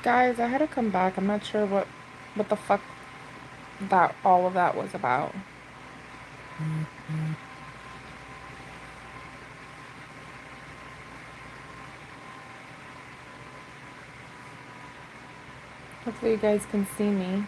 Guys, I had to come back. I'm not sure what the fuck that all of that was about. Hopefully you guys can see me.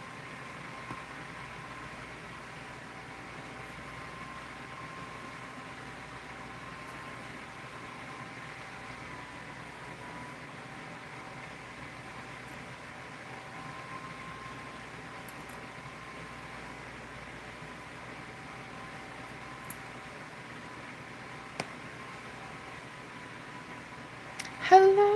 Hello.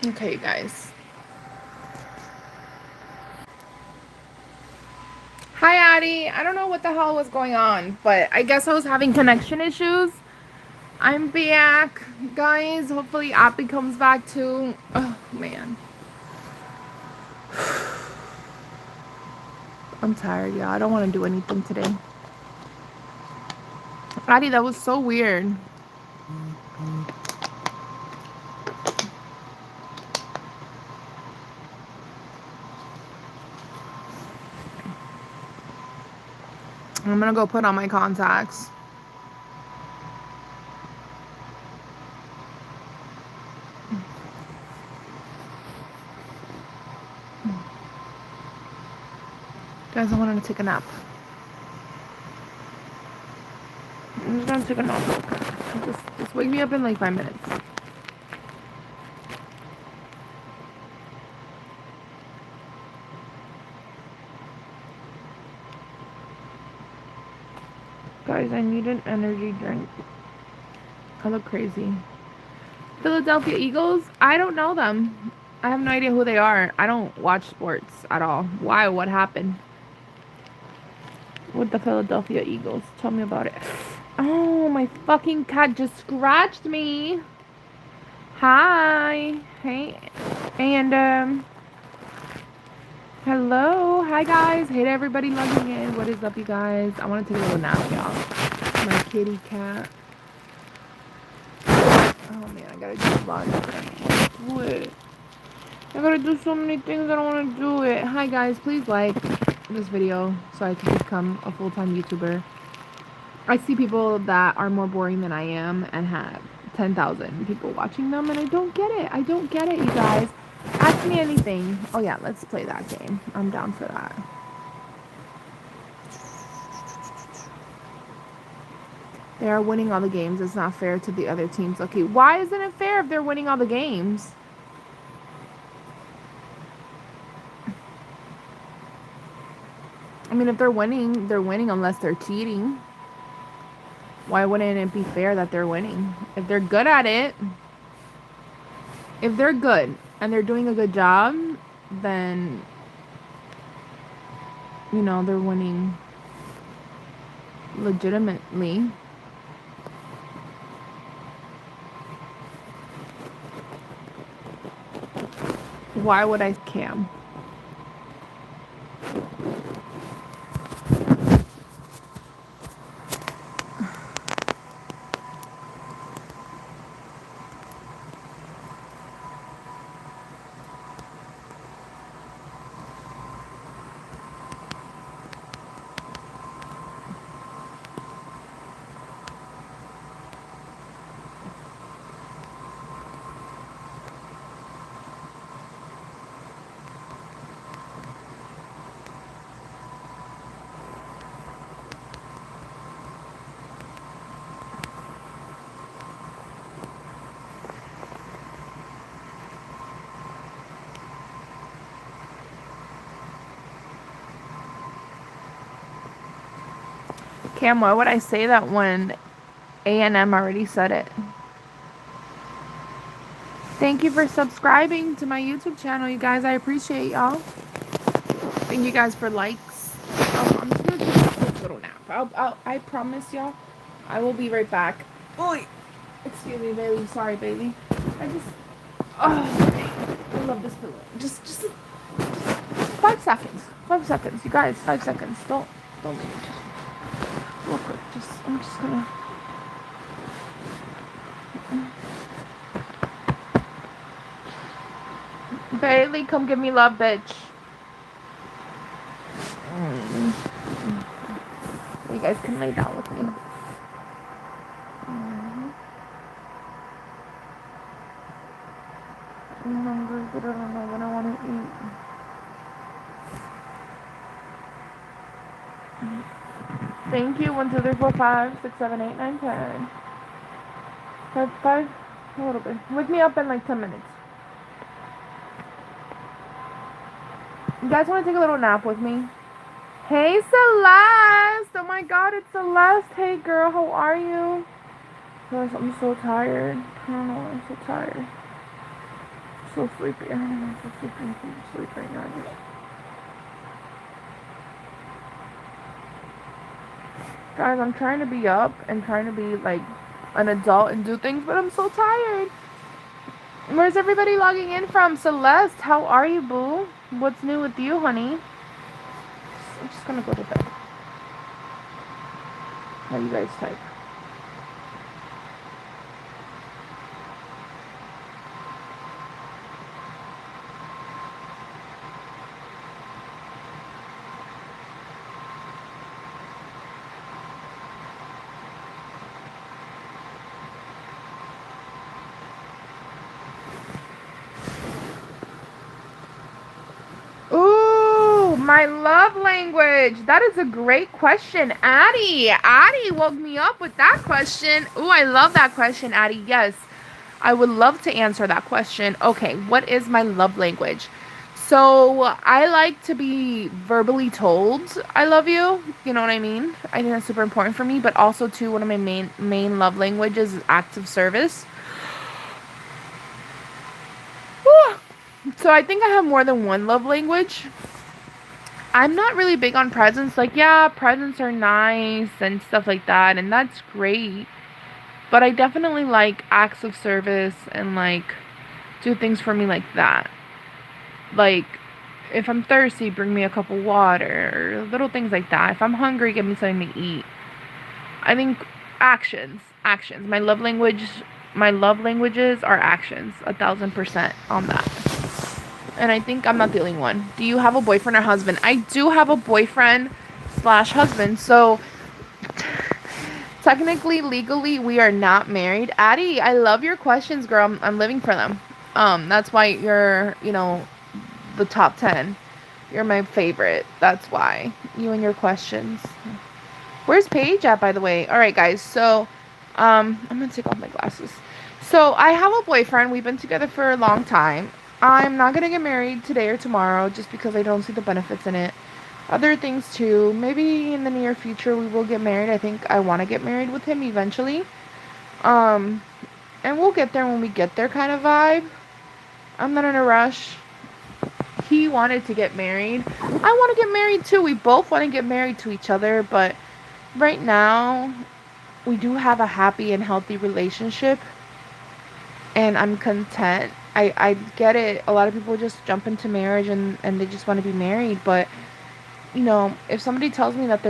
Okay, you guys. Hi, Addie. I don't know what the hell was going on, but I guess I was having connection issues. I'm back, guys. Hopefully, Appy comes back too. Oh, man. I'm tired, y'all. I don't want to do anything today. Addie, that was so weird. I'm gonna go put on my contacts. Guys, I wanted to take a nap. I'm just gonna take a nap. Just wake me up in like 5 minutes. Guys, I need an energy drink. I look crazy. Philadelphia Eagles? I don't know them. I have no idea who they are. I don't watch sports at all. Why? What happened with the Philadelphia Eagles? Tell me about it. Oh, my fucking cat just scratched me. Hi. Hey. And, hello. Hi, guys. Hey to everybody logging in. What is up, you guys? I want to take a little nap, y'all. My kitty cat. Oh, man. I gotta do vlogs. I don't want to do it. I gotta do so many things. I don't want to do it. Hi, guys. Please like this video so I can become a full-time YouTuber. I see people that are more boring than I am and have 10,000 people watching them, and I don't get it. I don't get it, you guys. Ask me anything. Oh, yeah, let's play that game. I'm down for that. They are winning all the games. It's not fair to the other teams. Okay, why isn't it fair if they're winning all the games? I mean, if they're winning unless they're cheating. Why wouldn't it be fair that they're winning? If they're good at it, if they're good and they're doing a good job, then, you know, they're winning legitimately. Why would I cam? Cam, why would I say that when A&M already said it? Thank you for subscribing to my YouTube channel, you guys. I appreciate y'all. Thank you guys for likes. I'm just gonna take a quick little nap. I promise y'all, I will be right back. Oy! Excuse me, Bailey. Sorry, Bailey. I love love this pillow. Just 5 seconds. 5 seconds. You guys, 5 seconds. Don't leave. Just real quick. I'm just gonna. Bailey, come give me love, bitch. You guys can lay down with me. I'm hungry, but I don't know what I want to eat. Thank you. 1, 2, 3, 4, 5, 6, 7, 8, 9, 10. 5, a little bit. Wake me up in like 10 minutes. You guys want to take a little nap with me? Hey, Celeste! Oh my god, it's Celeste. Hey, girl, how are you? Gosh, I'm so tired. I don't know, I'm so tired. So sleepy. I don't know, I'm so sleepy. I'm so sleepy right now. Guys, I'm trying to be up and trying to be like an adult and do things, but I'm so tired. Where's everybody logging in from? Celeste, how are you, boo? What's new with you, honey? I'm just gonna go to bed. How you guys type? My love language. That is a great question. Addie woke me up with that question. Ooh, I love that question, Addie. Yes, I would love to answer that question. Okay, what is my love language? So I like to be verbally told I love you. You know what I mean? I think that's super important for me. But also, too, one of my main love languages is acts of service. Whew. So I think I have more than one love language. I'm not really big on presents. Like, yeah, presents are nice and stuff like that, and that's great. But I definitely like acts of service and, like, do things for me like that. Like, if I'm thirsty, bring me a cup of water, or little things like that. If I'm hungry, give me something to eat. I think actions. My love languages are actions. 1,000% on that. And I think I'm not the only one. Do you have a boyfriend or husband? I do have a boyfriend/husband. So technically, legally, we are not married. Addie, I love your questions, girl. I'm living for them. That's why you're, the top 10. You're my favorite. That's why. You and your questions. Where's Paige at, by the way? All right, guys. So, I'm going to take off my glasses. So, I have a boyfriend. We've been together for a long time. I'm not going to get married today or tomorrow just because I don't see the benefits in it. Other things too. Maybe in the near future we will get married. I think I want to get married with him eventually. And we'll get there when we get there kind of vibe. I'm not in a rush. He wanted to get married. I want to get married too. We both want to get married to each other. But right now, we do have a happy and healthy relationship. And I'm content. I get it. A lot of people just jump into marriage and they just want to be married. But, if somebody tells me that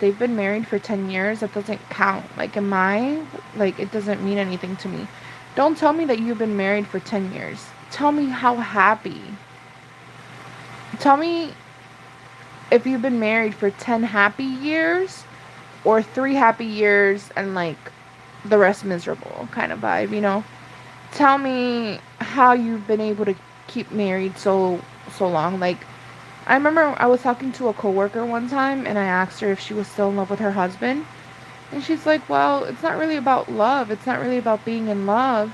they've been married for 10 years, that doesn't count. Like, it doesn't mean anything to me. Don't tell me that you've been married for 10 years. Tell me how happy. Tell me if you've been married for 10 happy years or 3 happy years and, like, the rest miserable kind of vibe, Tell me how you've been able to keep married so long. Like, I remember I was talking to a coworker one time and I asked her if she was still in love with her husband. And she's like, well, it's not really about love. It's not really about being in love.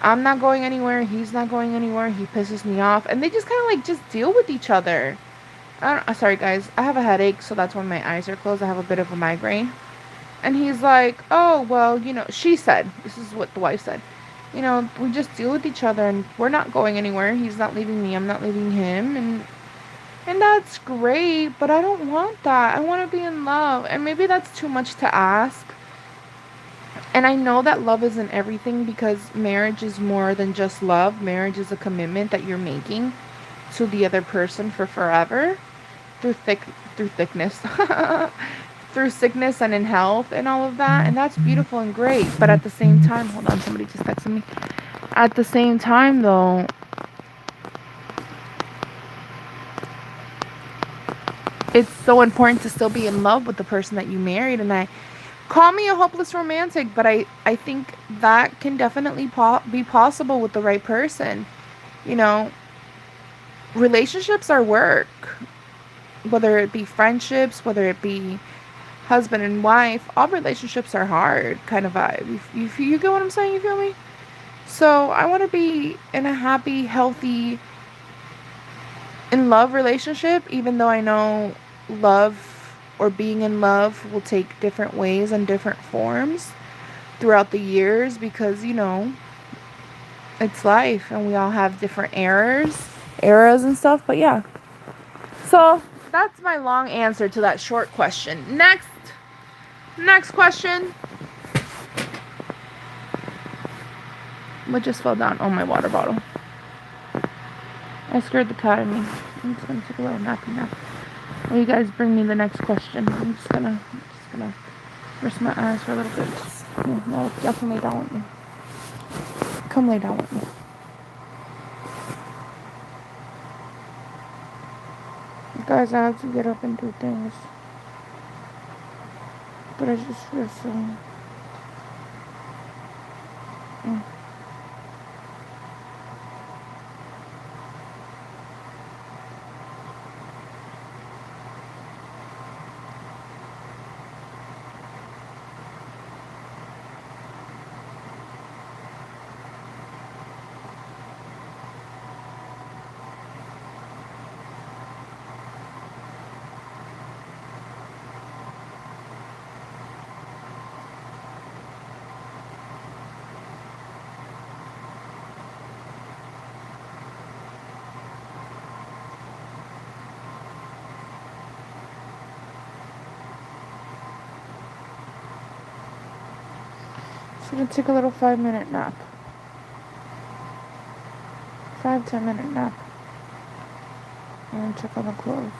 I'm not going anywhere. He's not going anywhere. He pisses me off. And they just kind of just deal with each other. Sorry, guys. I have a headache, so that's why my eyes are closed. I have a bit of a migraine. And he's like, oh, well, she said, this is what the wife said. We just deal with each other and we're not going anywhere. He's not leaving me. I'm not leaving him. And that's great, but I don't want that. I want to be in love. And maybe that's too much to ask. And I know that love isn't everything, because marriage is more than just love. Marriage is a commitment that you're making to the other person for forever, through thickness, through sickness and in health and all of that. And that's beautiful and great. But at the same time, hold on, somebody just texted me. At the same time, though, it's so important to still be in love with the person that you married. And I call me a hopeless romantic, but I think that can definitely be possible with the right person. You know, relationships are work, whether it be friendships, whether it be husband and wife. All relationships are hard, kind of vibe. You get what I'm saying? You feel me? So I want to be in a happy, healthy, in love relationship, even though I know love or being in love will take different ways and different forms throughout the years, because, you know, it's life and we all have different eras and stuff. But yeah, so that's my long answer to that short question. Next question. What just fell down? Oh, my water bottle. I scared the cat in me. I'm just gonna take a little nappy nap. Will you guys bring me the next question? I'm just gonna rest my eyes for a little bit. No, definitely lay down with me. Come lay down with me. Guys, I have to get up and do things. But I just feel so... I'm gonna take a little 5-minute nap. 5-10 minute nap. And check on the clothes.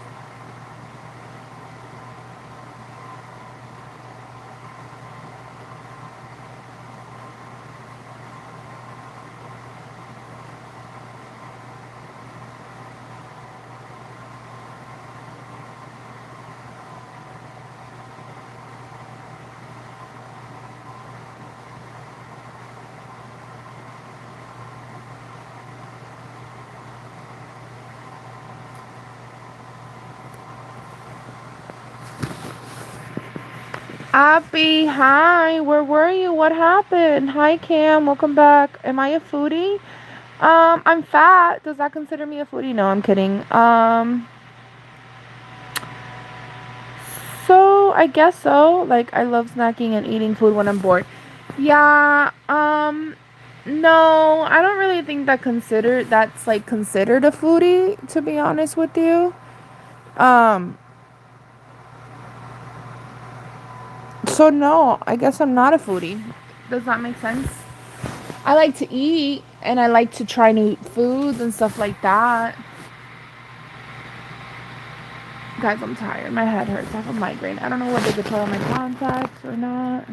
Abby, hi. Where were you? What happened? Hi, Cam. Welcome back. Am I a foodie? I'm fat. Does that consider me a foodie? No, I'm kidding. So I guess so. Like, I love snacking and eating food when I'm bored. Yeah. No, I don't really think that's considered a foodie, to be honest with you. So no, I guess I'm not a foodie. Does that make sense? I like to eat and I like to try new foods and stuff like that. Guys, I'm tired. My head hurts. I have a migraine. I don't know whether to put on my contacts or not.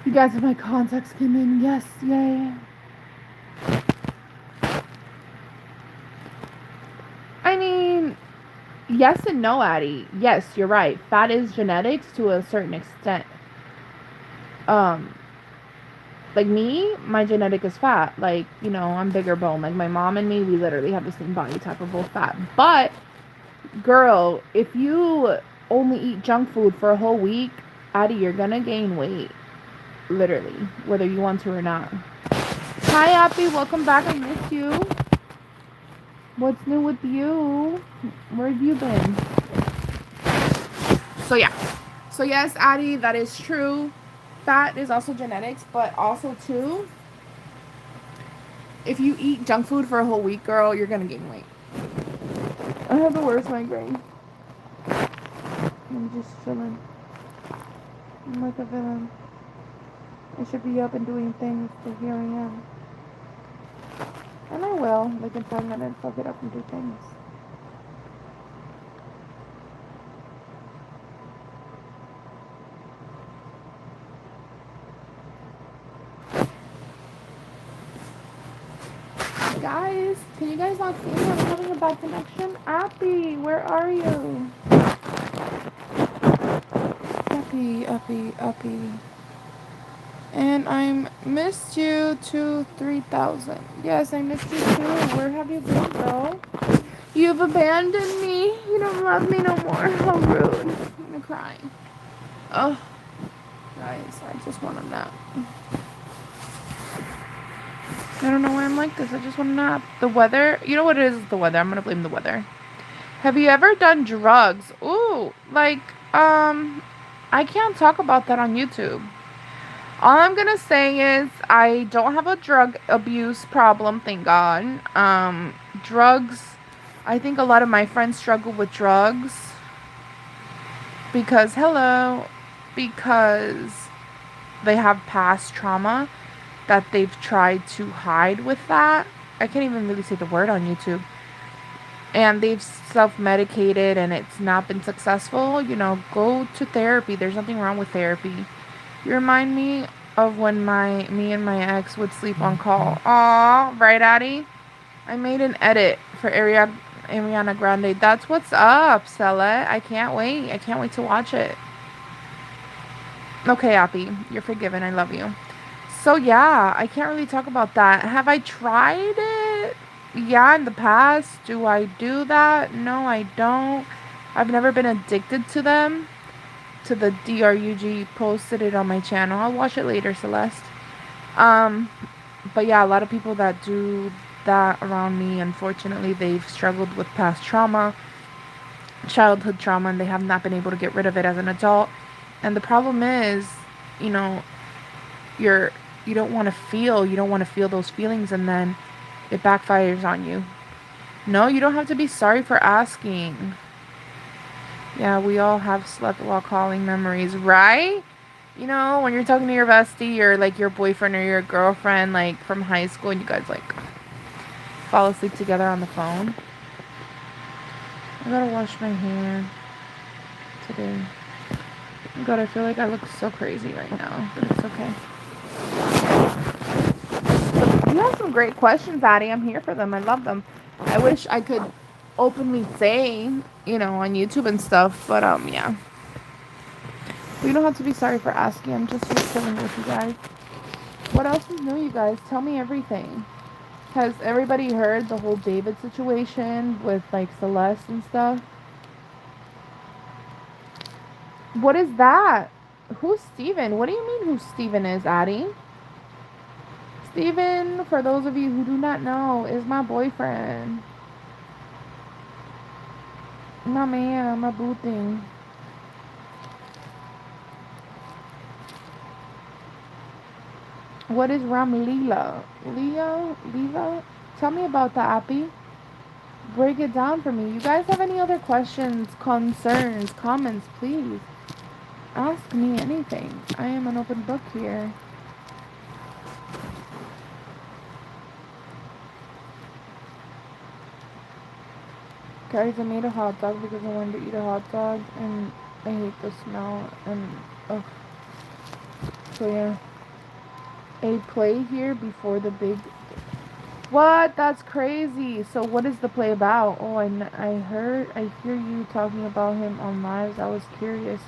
You guys, my contacts came in. Yes, yay. I mean, yes and no, Addie. Yes, you're right. Fat is genetics to a certain extent. Like me, my genetic is fat. Like, you know, I'm bigger bone. Like my mom and me, we literally have the same body type of both fat. But, girl, if you only eat junk food for a whole week, Addie, you're gonna gain weight. Literally, whether you want to or not. Hi, Appy. Welcome back. I missed you. What's new with you? Where have you been? So, yeah. So, yes, Addie, that is true. Fat is also genetics, but also, too, if you eat junk food for a whole week, girl, you're gonna gain weight. I have the worst migraine. I'm just chilling. I'm like a villain. I should be up and doing things, but here I am. And I will, like in 5 minutes, I'll get up and do things. Guys, can you guys not see me? I'm having a bad connection. Appy, where are you? Uppy. And I missed you to 3,000. Yes, I missed you too. Where have you been, bro? You've abandoned me. You don't love me no more. How rude. I'm gonna cry. Oh, guys, I just want a nap. I don't know why I'm like this. I just want to nap. The weather. You know what it is? The weather. I'm gonna blame the weather. Have you ever done drugs? Ooh, like, I can't talk about that on YouTube. All I'm gonna say is I don't have a drug abuse problem, thank God. Drugs. I think a lot of my friends struggle with drugs because they have past trauma that they've tried to hide with that. I can't even really say the word on YouTube. And they've self-medicated and it's not been successful. You know, go to therapy. There's nothing wrong with therapy. You remind me of when me and my ex would sleep on call. Aw, right, Addie? I made an edit for Ariana Grande. That's what's up, Stella. I can't wait. I can't wait to watch it. Okay, Appy. You're forgiven. I love you. So, yeah, I can't really talk about that. Have I tried it? Yeah, in the past. Do I do that? No, I don't. I've never been addicted to them. To the DRUG, posted it on my channel. I'll watch it later, Celeste. But yeah, a lot of people that do that around me, unfortunately, they've struggled with past trauma, childhood trauma, and they have not been able to get rid of it as an adult. And the problem is, you know, you don't want to feel those feelings, and then it backfires on you. No, you don't have to be sorry for asking. Yeah, we all have slept while calling memories, right? You know, when you're talking to your bestie or like your boyfriend or your girlfriend, like from high school, and you guys like fall asleep together on the phone. I gotta wash my hair today. Oh God, I feel like I look so crazy right now, but it's okay. You have some great questions, Addie. I'm here for them. I love them. I wish I could openly say, you know, on YouTube and stuff, but yeah. You don't have to be sorry for asking. I'm just here chilling with you guys. What else is new, you guys? Tell me everything. Has everybody heard the whole David situation with like Celeste and stuff? What is that? Who's Steven? What do you mean who Steven is, Addie? Steven, for those of you who do not know, is my boyfriend. My man, my boo thing. What is Ramlila? Leva? Tell me about the Appy. Break it down for me. You guys have any other questions, concerns, comments, please ask me anything. I am an open book here. Guys, I made a hot dog because I wanted to eat a hot dog and I hate the smell and ugh. So yeah. A play here before the big... What? That's crazy. So what is the play about? Oh, I hear you talking about him on lives. I was curious.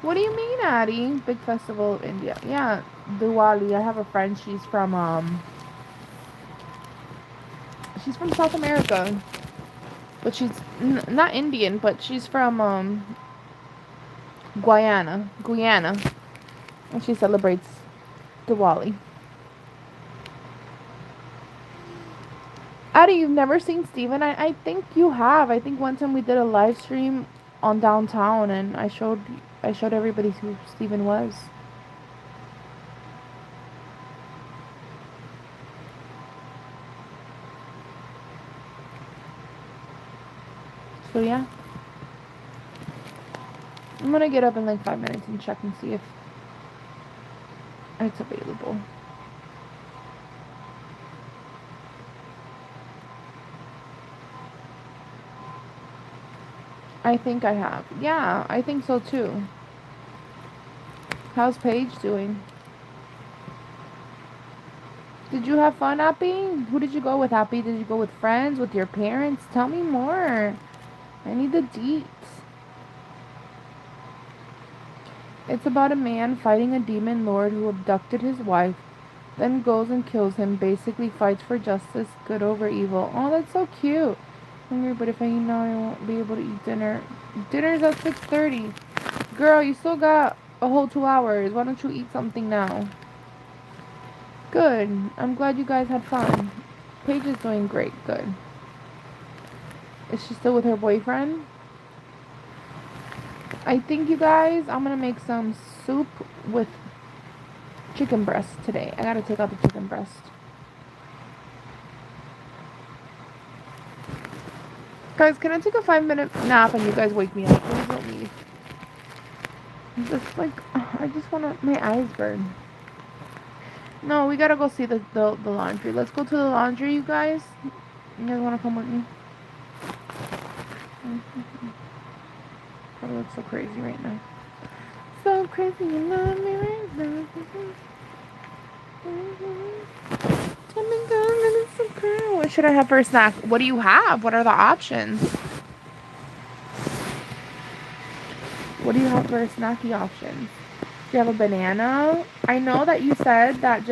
What do you mean, Addie? Big Festival of India. Yeah, Diwali. I have a friend. She's from South America. But she's not Indian, but she's from Guyana. And she celebrates Diwali. Addie, you've never seen Steven? I think you have. I think one time we did a live stream on downtown and I showed everybody who Steven was. So yeah. I'm gonna get up in like 5 minutes and check and see if it's available. I think I have. Yeah, I think so too. How's Paige doing? Did you have fun, Appy? Who did you go with, Appy? Did you go with friends, with your parents? Tell me more. I need the deets. It's about a man fighting a demon lord who abducted his wife, then goes and kills him, basically fights for justice, good over evil. Oh, that's so cute. Hungry, but if I eat now, I won't be able to eat dinner. Dinner's at 6:30. Girl, you still got a whole 2 hours. Why don't you eat something now? Good. I'm glad you guys had fun. Paige is doing great. Good. Is she still with her boyfriend? I think, you guys, I'm gonna make some soup with chicken breast today. I gotta take out the chicken breast. Guys, can I take a 5-minute nap and you guys wake me up? Please don't leave. Just like, I just wanna, my eyes burn. No, we gotta go see the laundry. Let's go to the laundry, you guys. You guys wanna come with me? Probably look so crazy right now. So crazy, you love me right now. What should I have for a snack? What do you have? What are the options? What do you have for snacky options? Do you have a banana? I know that you said that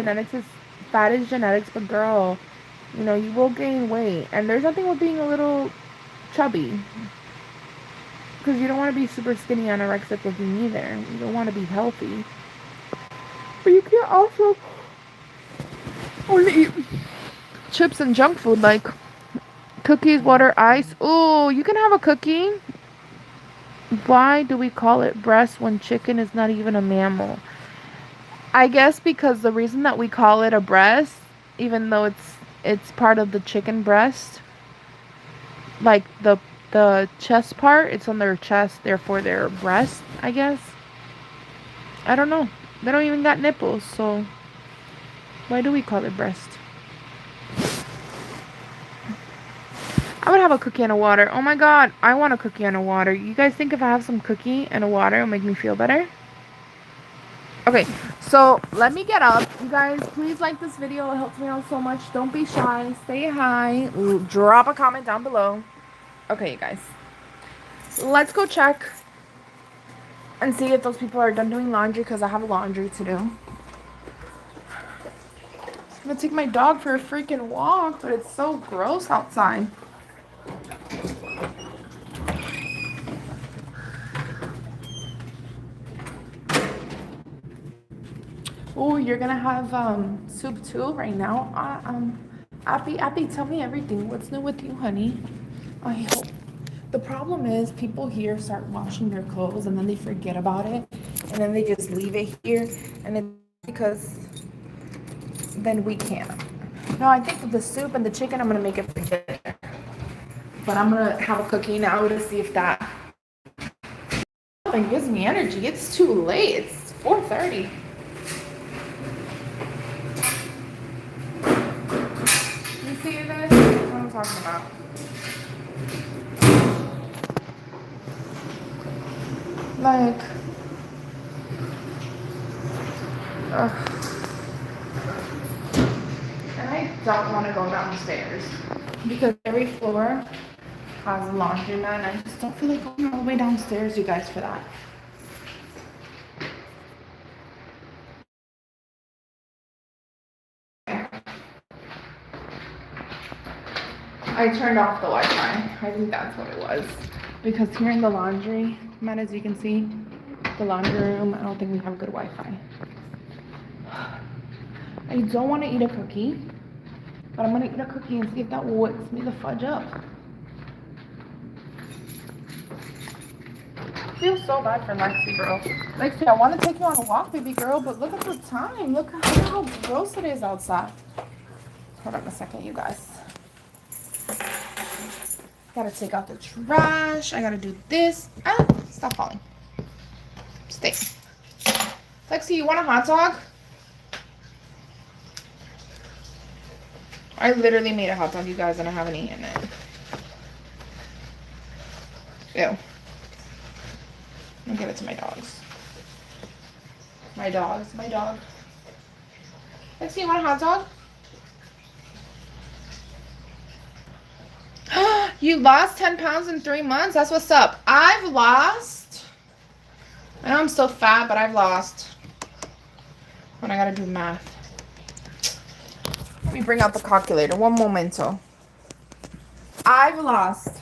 fat is genetics, but girl, you know, you will gain weight. And there's nothing with being a little chubby. Because you don't want to be super skinny anorexic looking either. You don't want to be healthy. But you can't also only eat chips and junk food like cookies, water, ice. Oh, you can have a cookie. Why do we call it breast when chicken is not even a mammal? I guess because the reason that we call it a breast, even though it's part of the chicken breast, like the chest part, it's on their chest, therefore their breast, I guess. I don't know. They don't even got nipples, so why do we call it breast? I would have a cookie and a water. Oh my god, I want a cookie and a water. You guys think if I have some cookie and a water, it'll make me feel better? Okay, so let me get up. You guys, please like this video. It helps me out so much. Don't be shy. Say hi. Drop a comment down below. Okay, you guys. Let's go check and see if those people are done doing laundry because I have laundry to do. I'm gonna take my dog for a freaking walk, but it's so gross outside. Oh, you're gonna have soup too right now. Appy, tell me everything. What's new with you, honey? I hope. The problem is people here start washing their clothes and then they forget about it and then they just leave it here and it's because then we can't. No, I think with the soup and the chicken I'm gonna make it for dinner. But I'm gonna have a cookie now to see if that gives me energy. It's too late. It's 4:30. You see this? That's what I'm talking about. Like, and I don't want to go downstairs because every floor has a laundromat and I just don't feel like going all the way downstairs, you guys, for that. I turned off the Wi-Fi. I think that's what it was. Because here in the laundry mat, as you can see, the laundry room, I don't think we have good Wi-Fi. I don't want to eat a cookie, but I'm going to eat a cookie and see if that wakes me the fudge up. I feel so bad for Lexi, bro. Lexi, I want to take you on a walk, baby girl, but look at the time. Look how gross it is outside. Hold on a second, you guys. Gotta take out the trash. I gotta do this. Ah, stop falling. Stay. Lexi, you want a hot dog? I literally made a hot dog, you guys, and I haven't eaten it. Ew. I'll give it to my dogs. My dogs. My dog. Lexi, you want a hot dog? You lost 10 pounds in 3 months? That's what's up. I've lost... I know I'm still fat, but I've lost... When I gotta do math. Let me bring out the calculator. One momento. I've lost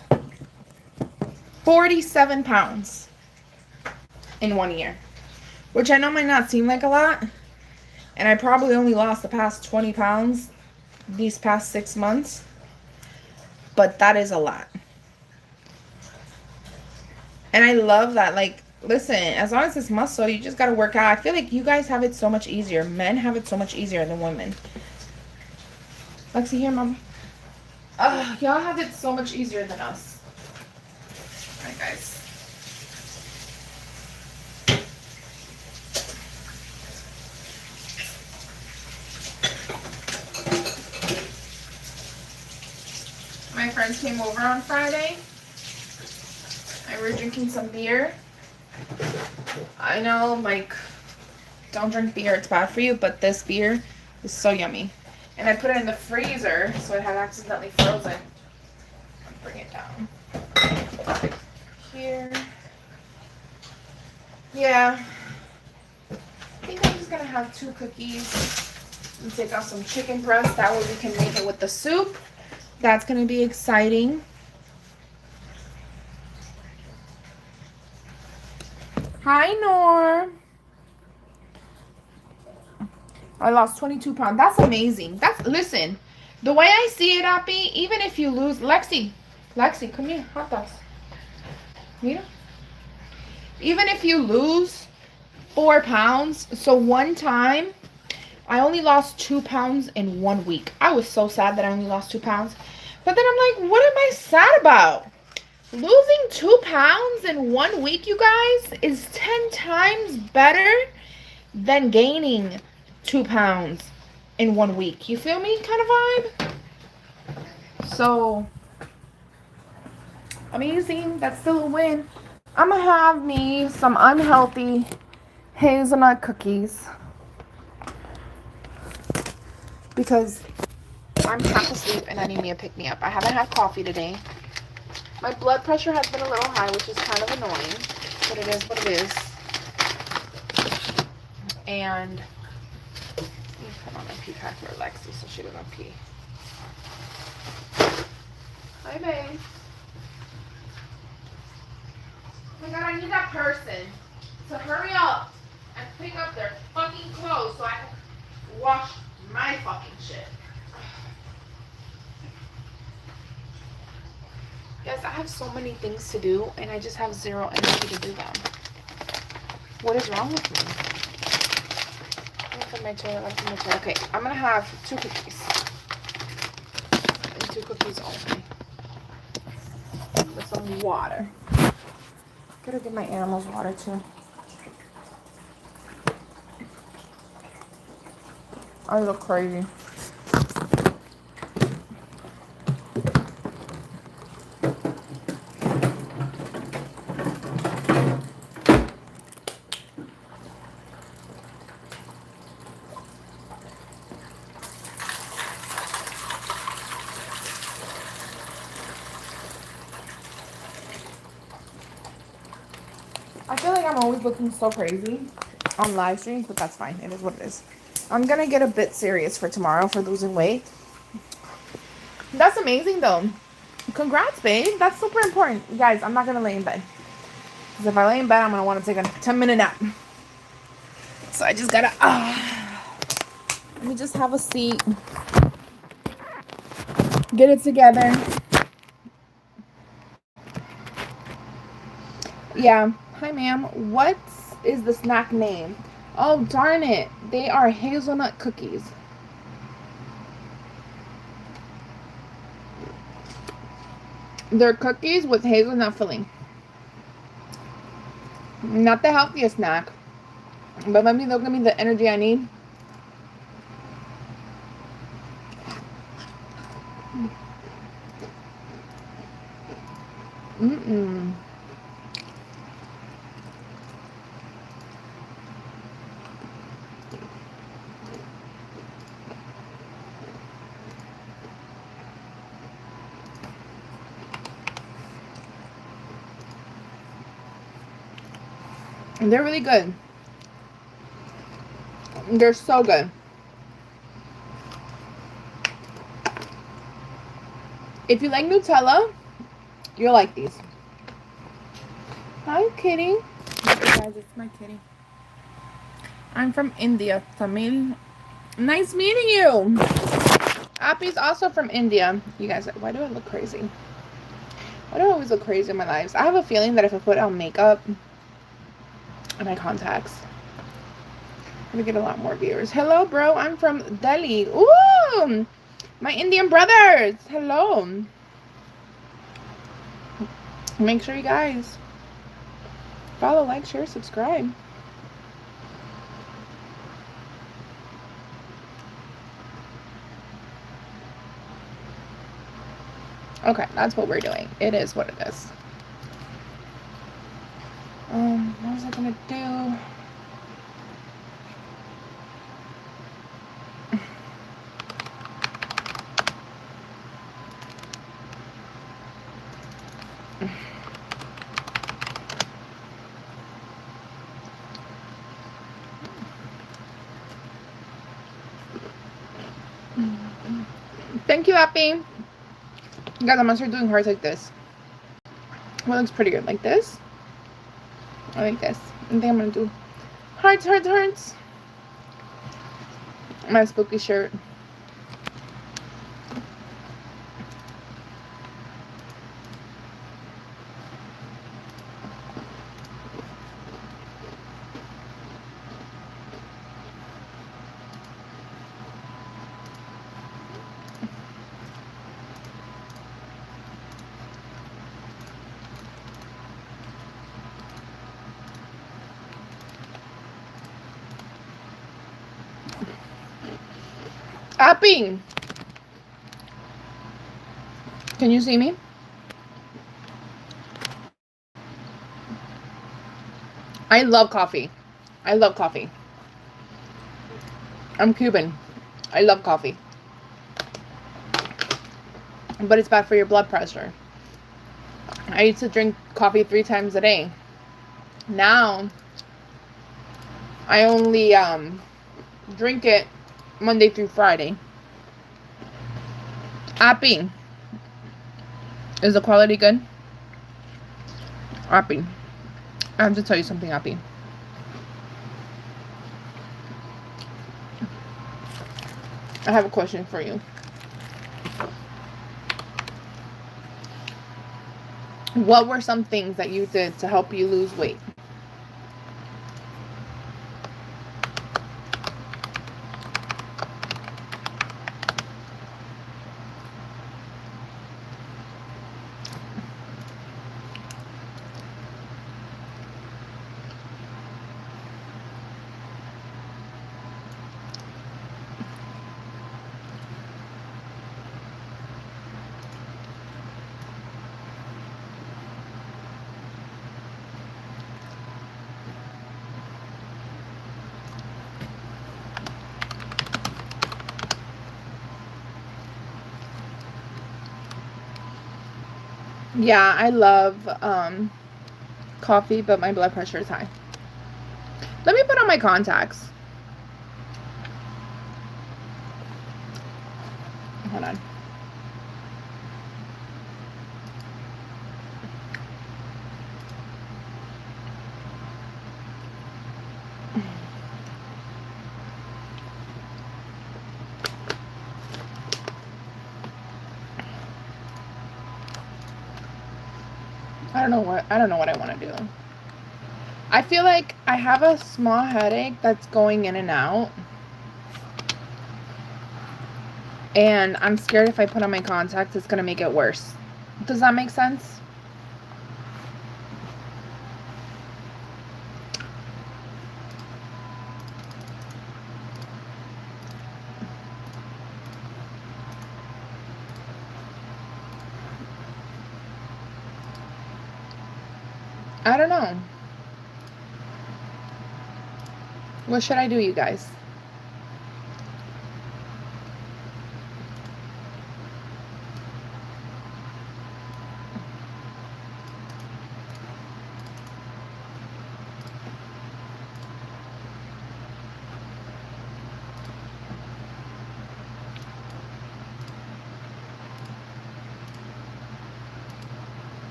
47 pounds in 1 year. Which I know might not seem like a lot. And I probably only lost the past 20 pounds these past 6 months. But that is a lot. And I love that. Like, listen, as long as it's muscle, you just gotta work out. I feel like you guys have it so much easier. Men have it so much easier than women. Lexi, here, Mom. Y'all have it so much easier than us. Alright, guys. My friends came over on Friday. I were drinking some beer. I know, like, don't drink beer, it's bad for you, but this beer is so yummy. And I put it in the freezer, so it had accidentally frozen. I'll bring it down. Here. Yeah. I think I'm just gonna have 2 cookies and take out some chicken breast. That way we can make it with the soup. That's gonna be exciting. Hi, Nor. I lost 22 pounds. That's amazing. Listen, the way I see it, Appy, even if you lose... Lexi, come here. Hot dogs. Mira. Even if you lose 4 pounds, so one time, I only lost 2 pounds in 1 week. I was so sad that I only lost 2 pounds. But then I'm like, what am I sad about? Losing 2 pounds in 1 week, you guys, is 10 times better than gaining 2 pounds in 1 week. You feel me? Kind of vibe. So, amazing. That's still a win. I'm gonna have me some unhealthy hazelnut cookies because I'm half asleep and I need me a pick-me-up. I haven't had coffee today. My blood pressure has been a little high, which is kind of annoying, but it is what it is. And let me put on a pee pad for Lexi so she doesn't pee. Hi, babe. Oh my God, I need that person to hurry up and pick up their fucking clothes so I can wash my fucking shit. Guys, I have so many things to do and I just have zero energy to do them. What is wrong with me? Okay, I'm gonna have 2 cookies. And 2 cookies only. With some water. Gotta give my animals water too. I look crazy. I feel like I'm always looking so crazy on live streams, but that's fine. It is what it is. I'm gonna get a bit serious for tomorrow for losing weight. That's amazing though. Congrats, babe. That's super important. Guys, I'm not gonna lay in bed. Because if I lay in bed, I'm gonna want to take a 10-minute nap. So I just gotta let me just have a seat. Get it together. Yeah. Hi, ma'am. What is the snack name? Oh, darn it. They are hazelnut cookies. They're cookies with hazelnut filling. Not the healthiest snack, but maybe they'll give me the energy I need. They're really good. They're so good. If you like Nutella, you'll like these. Hi, kitty. Hey guys, it's my kitty. I'm from India, Tamil. Nice meeting you. Appy's also from India. You guys, why do I look crazy? Why do I always look crazy in my lives? I have a feeling that if I put on makeup and my contacts, I'm gonna get a lot more viewers. Hello, bro. I'm from Delhi. Ooh, my Indian brothers. Hello. Make sure you guys follow, like, share, subscribe. Okay, that's what we're doing. It is what it is. What was I gonna do? Thank you, Appy. Guys, I'm gonna start doing hearts like this. What looks pretty good? Like this? I like this. I think I'm gonna do hearts, hearts, hearts. My spooky shirt. Appy! Can you see me? I love coffee. I love coffee. I'm Cuban. I love coffee. But it's bad for your blood pressure. I used to drink coffee 3 times a day. Now, I only drink it Monday through Friday. Appy. Is the quality good? Appy. I have to tell you something, Appy. I have a question for you. What were some things that you did to help you lose weight? Yeah, I love coffee, but my blood pressure is high. Let me put on my contacts. Hold on. I don't know what I want to do. I feel like I have a small headache that's going in and out. And I'm scared if I put on my contacts, it's going to make it worse. Does that make sense? I don't know. What should I do, you guys?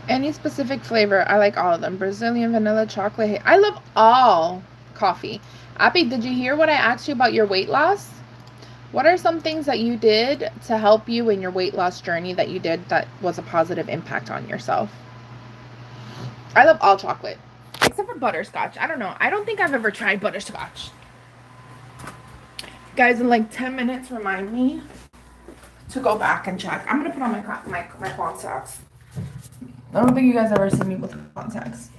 Any specific flavor? I like all of them. Brazilian, vanilla, chocolate. I love all coffee. Appy, did you hear what I asked you about your weight loss? What are some things that you did to help you in your weight loss journey that you did that was a positive impact on yourself? I love all chocolate, except for butterscotch. I don't know. I don't think I've ever tried butterscotch. Guys, in like 10 minutes, remind me to go back and check. I'm going to put on my contacts. I don't think you guys ever see me with contacts.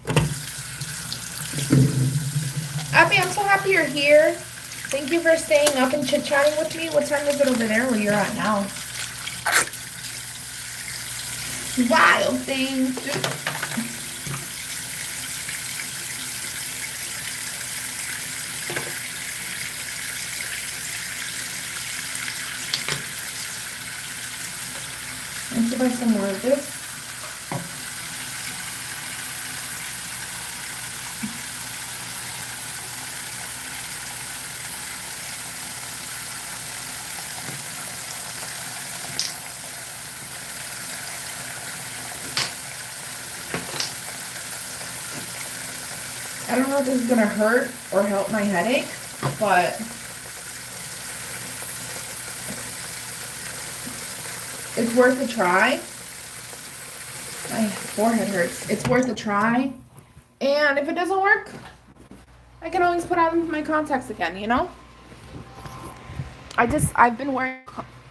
Abby, I'm so happy you're here. Thank you for staying up and chit-chatting with me. What time is it over there where you're at now? Wild things. Let's buy some more of this. I don't know if this is gonna hurt or help my headache, but it's worth a try. My forehead hurts. It's worth a try. And if it doesn't work, I can always put on my contacts again, you know? I've been wearing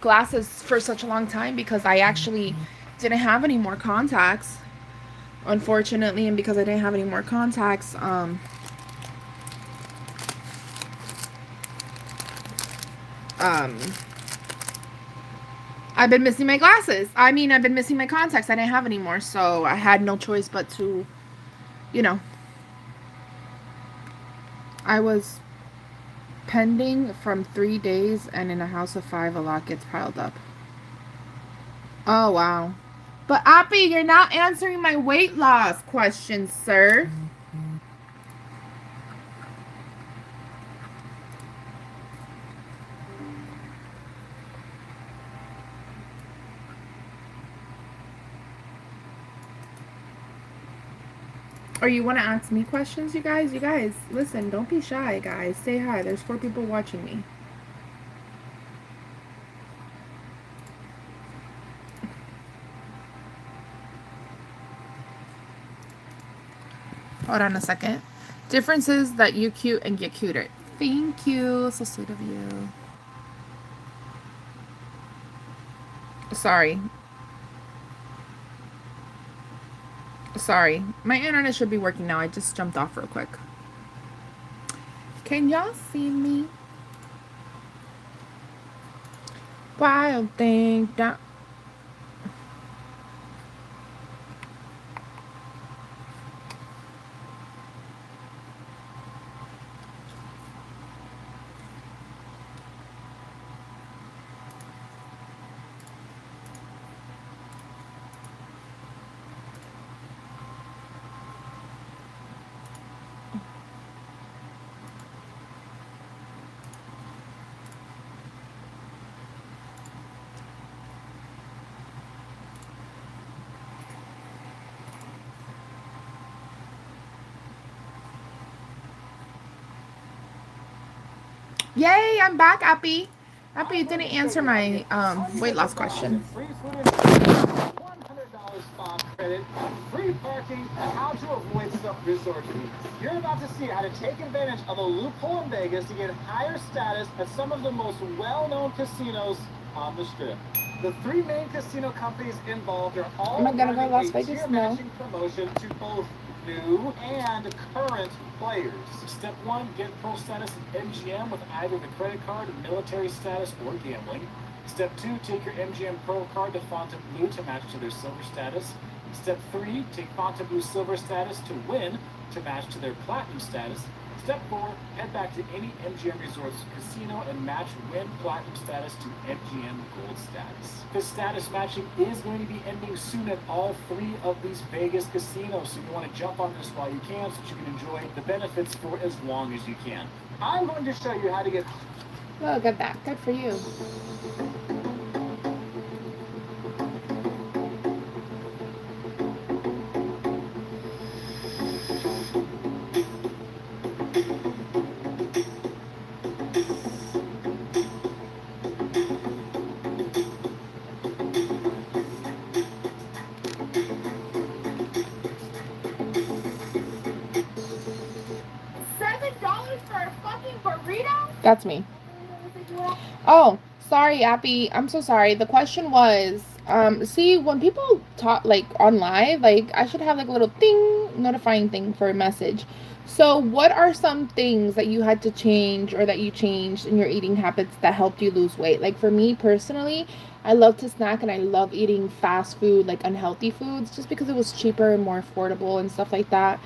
glasses for such a long time because I actually didn't have any more contacts. Unfortunately, and because I didn't have any more contacts, I've been missing my glasses. I mean, I've been missing my contacts. I didn't have any more, so I had no choice but to, you know. I was pending from 3 days, and in a house of 5, a lot gets piled up. Oh, wow. But, Appy, you're not answering my weight loss question, sir. Or you want to ask me questions, you guys? You guys, listen, don't be shy, guys. Say hi. There's 4 people watching me. Hold on a second. Difference is that you cute and get cuter. Thank you. So sweet of you. Sorry. Sorry. My internet should be working now. I just jumped off real quick. Can y'all see me? Wild thing down. Yay, I'm back, Appy. Appy, you didn't answer my weight loss question. $100 spa credit, free parking, and how to avoid some resort fees. You're about to see how to take advantage of a loophole in Vegas to get higher status at some of the most well-known casinos on the Strip. The 3 main casino companies involved are all running a tier-matching promotion to both new and current players. Step 1, get pro status at MGM with either the credit card, military status, or gambling. Step 2, take your MGM Pro card to Fontainebleau to match to their silver status. Step 3, take Fontainebleau silver status to win to match to their platinum status. Step 4, head back to any MGM Resorts casino and match win platinum status to MGM gold status. This status matching is going to be ending soon at all 3 of these Vegas casinos, so you want to jump on this while you can so that you can enjoy the benefits for as long as you can. I'm going to show you how to get... Look at that. Good for you. That's me. Oh, sorry, Appy. I'm so sorry. The question was, see, when people talk like on live, like I should have like a little thing, notifying thing for a message. So what are some things that you had to change or that you changed in your eating habits that helped you lose weight? Like for me personally, I love to snack and I love eating fast food, like unhealthy foods, just because it was cheaper and more affordable and stuff like that.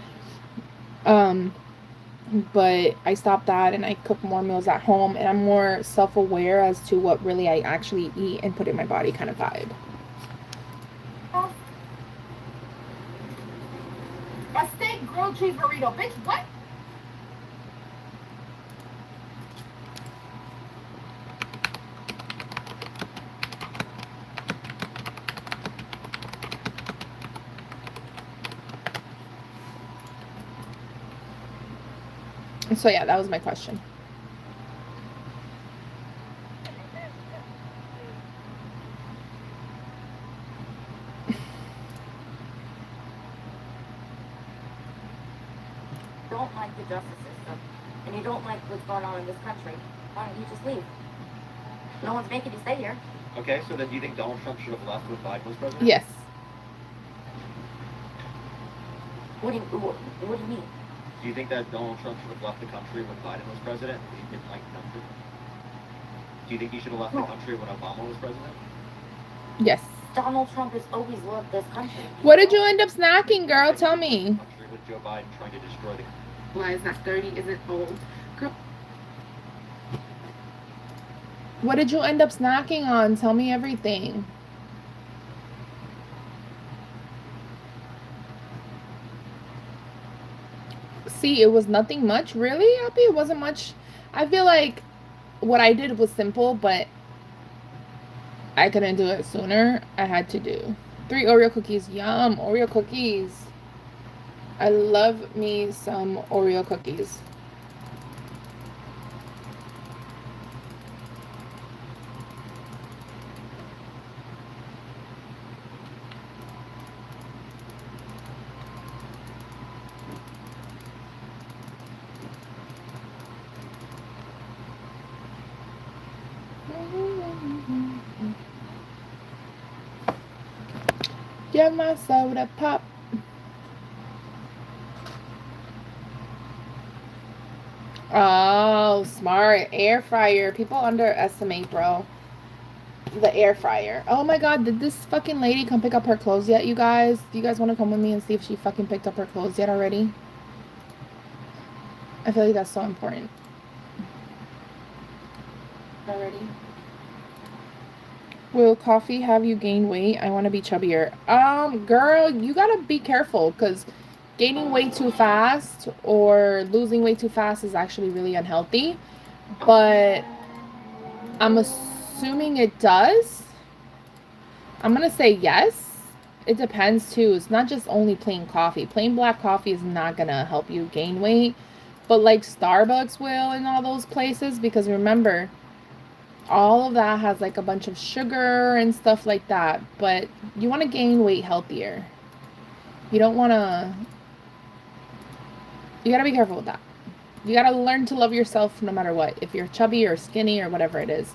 But I stopped that and I cook more meals at home and I'm more self-aware as to what really I actually eat and put in my body kind of vibe. A steak grilled cheese burrito. Bitch, what? So yeah, that was my question. Don't like the justice system, and you don't like what's going on in this country, why don't you just leave? No one's making you stay here. Okay, so then do you think Donald Trump should have left when Biden was president? Yes. What do you mean? Do you think that Donald Trump should have left the country when Biden was president? He didn't like the country. Do you think he should have left the country when Obama was president? Yes. Donald Trump has always loved this country. What did you end up snacking, girl? Tell me. With Joe Biden trying to destroy the country. Why is that 30 isn't old? Girl. What did you end up snacking on? Tell me everything. See, it was nothing much, really, Abby. It wasn't much. I feel like what I did was simple, but I couldn't do it sooner. I had to do 3 Oreo cookies. Yum, Oreo cookies. I love me some Oreo cookies. Get my soda pop. Oh, smart. Air fryer. People underestimate, bro. The air fryer. Oh my god, did this fucking lady come pick up her clothes yet, you guys? Do you guys want to come with me and see if she fucking picked up her clothes yet already? I feel like that's so important. Already? Will coffee have you gain weight? I want to be chubbier. Girl, you gotta be careful because gaining weight too fast or losing weight too fast is actually really unhealthy. But I'm assuming it does. I'm gonna say yes. It depends too. It's not just only plain coffee. Plain black coffee is not gonna help you gain weight. But like Starbucks will in all those places, because remember, all of that has like a bunch of sugar and stuff like that. But you want to gain weight healthier. You don't want to... You got to be careful with that. You got to learn to love yourself no matter what. If you're chubby or skinny or whatever it is.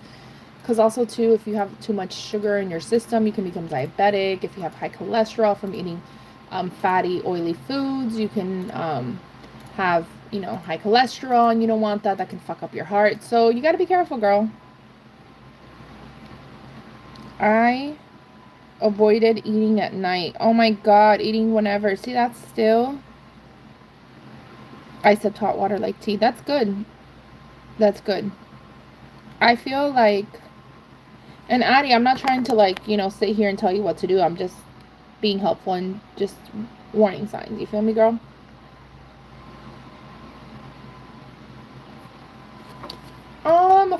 Because also too, if you have too much sugar in your system, you can become diabetic. If you have high cholesterol from eating fatty, oily foods, you can have, you know, high cholesterol, and you don't want that. That can fuck up your heart. So you got to be careful, girl. I avoided eating at night. Oh my god, eating whenever. See, that's still... I said hot water like tea. That's good. That's good. I feel like... And Addie, I'm not trying to, like, you know, sit here and tell you what to do. I'm just being helpful and just warning signs. You feel me, girl?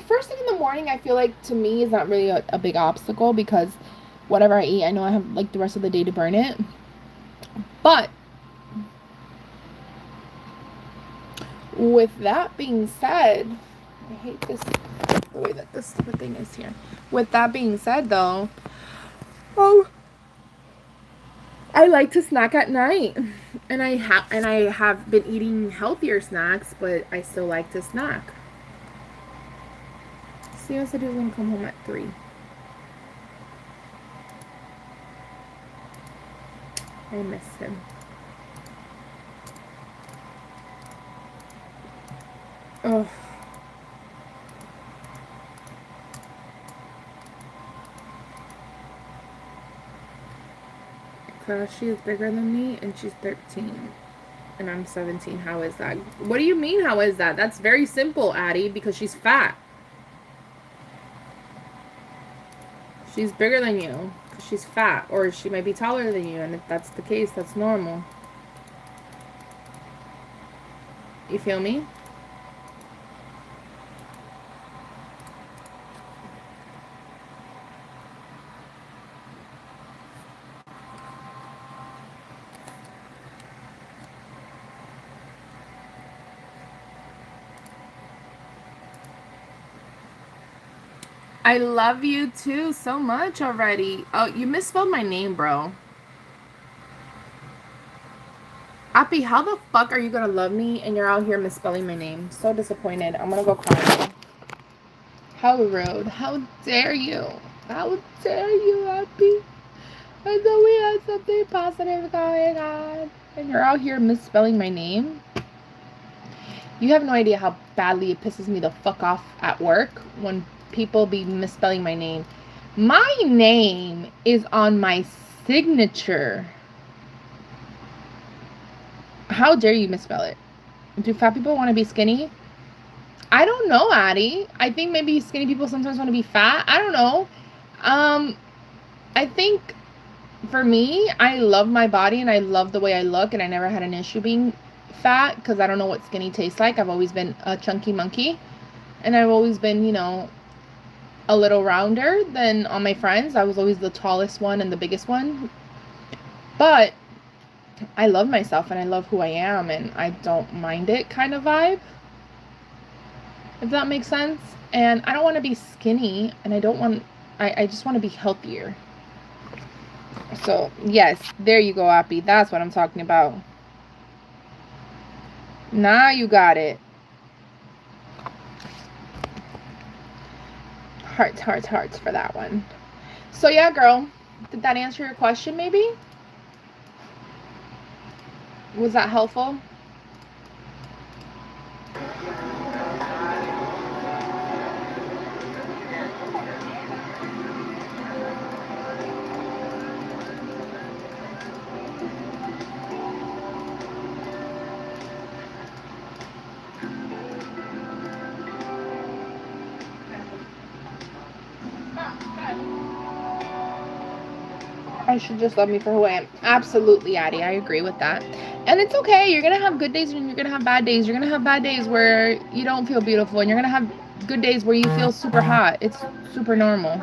First thing in the morning, I feel like, to me, is not really a big obstacle because whatever I eat, I know I have, like, the rest of the day to burn it. But with that being said, I hate this, the way that this stupid thing is here. With that being said, though, I like to snack at night, and I have been eating healthier snacks, but I still like to snack. Theo said he was gonna come home at 3. I miss him. Oh. She is bigger than me, and she's 13. And I'm 17. How is that? What do you mean, how is that? That's very simple, Addie, because she's fat. She's bigger than you because she's fat, or she might be taller than you, and if that's the case, that's normal. You feel me? I love you too so much already. Oh, you misspelled my name, bro. Appy, how the fuck are you gonna love me and you're out here misspelling my name? So disappointed. I'm gonna go cry. How rude. How dare you? How dare you, Appy? I thought we had something positive going on. And you're out here misspelling my name? You have no idea how badly it pisses me the fuck off at work when people be misspelling my name. My name is on my signature. How dare you misspell it? Do fat people want to be skinny? I don't know, Addie. I think maybe skinny people sometimes want to be fat. I don't know. I think for me, I love my body and I love the way I look, and I never had an issue being fat because I don't know what skinny tastes like. I've always been a chunky monkey, and I've always been, you know, a little rounder than all my friends. I was always the tallest one and the biggest one. But I love myself and I love who I am, and I don't mind it kind of vibe, if that makes sense. And I don't want to be skinny, and I just want to be healthier. So yes, there you go, Appy. That's what I'm talking about. Now you got it. Hearts for that one. So yeah, girl, did that answer your question? Maybe, was that helpful? I should just love me for who I am. Absolutely, Addie. I agree with that. And it's okay. You're going to have good days and you're going to have bad days. You're going to have bad days where you don't feel beautiful, and you're going to have good days where you feel super hot. It's super normal.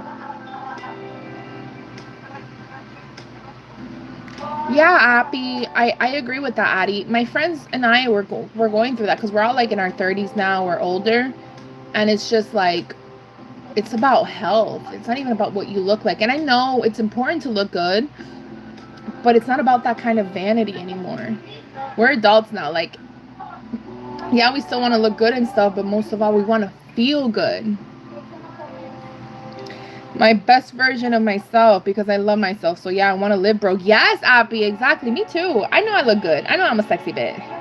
Yeah, Appy. I agree with that, Addie. My friends and I, we're going through that because we're all like in our 30s now. We're older. And it's just like, it's about health. It's not even about what you look like. And I know it's important to look good, but it's not about that kind of vanity anymore. We're adults now. Like, yeah, we still want to look good and stuff, but most of all, we want to feel good. My best version of myself, because I love myself. So yeah, I want to live broke. Yes, Appy, exactly. Me too. I know I look good. I know I'm a sexy bitch.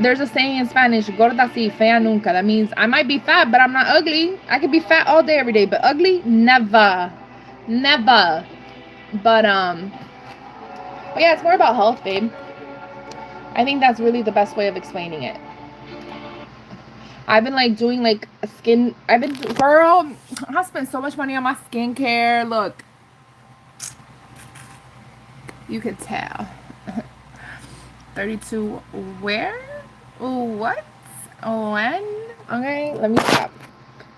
There's a saying in Spanish, gorda si, fea nunca. That means I might be fat, but I'm not ugly. I could be fat all day, every day, but ugly, never. Never. But yeah, it's more about health, babe. I think that's really the best way of explaining it. I've been like doing like skin. Girl, I spent so much money on my skincare. Look, you could tell. 32 where? What? When? Okay, let me stop.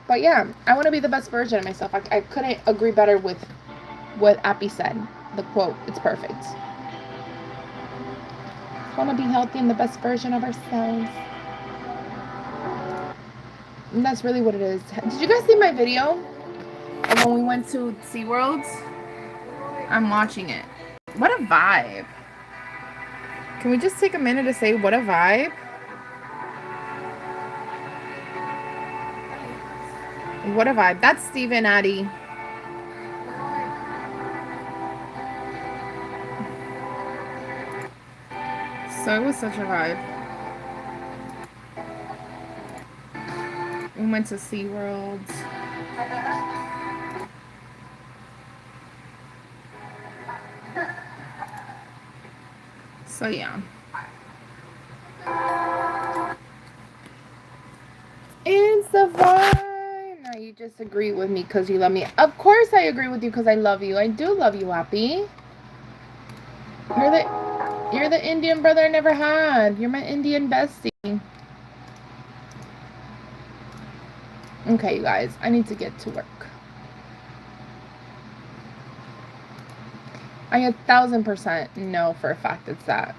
But yeah, I want to be the best version of myself. I couldn't agree better with what Appy said. The quote, it's perfect. Want to be healthy and the best version of ourselves. And that's really what it is. Did you guys see my video of when we went to SeaWorld? I'm watching it. What a vibe. Can we just take a minute to say what a vibe? What a vibe. That's Steven Addy. So it was such a vibe. We went to SeaWorld. So yeah. It's a vibe. Now you just agree with me because you love me. Of course I agree with you because I love you. I do love you, Appy. You're the Indian brother I never had. You're my Indian bestie. Okay, you guys. I need to get to work. I 1,000% know for a fact it's that.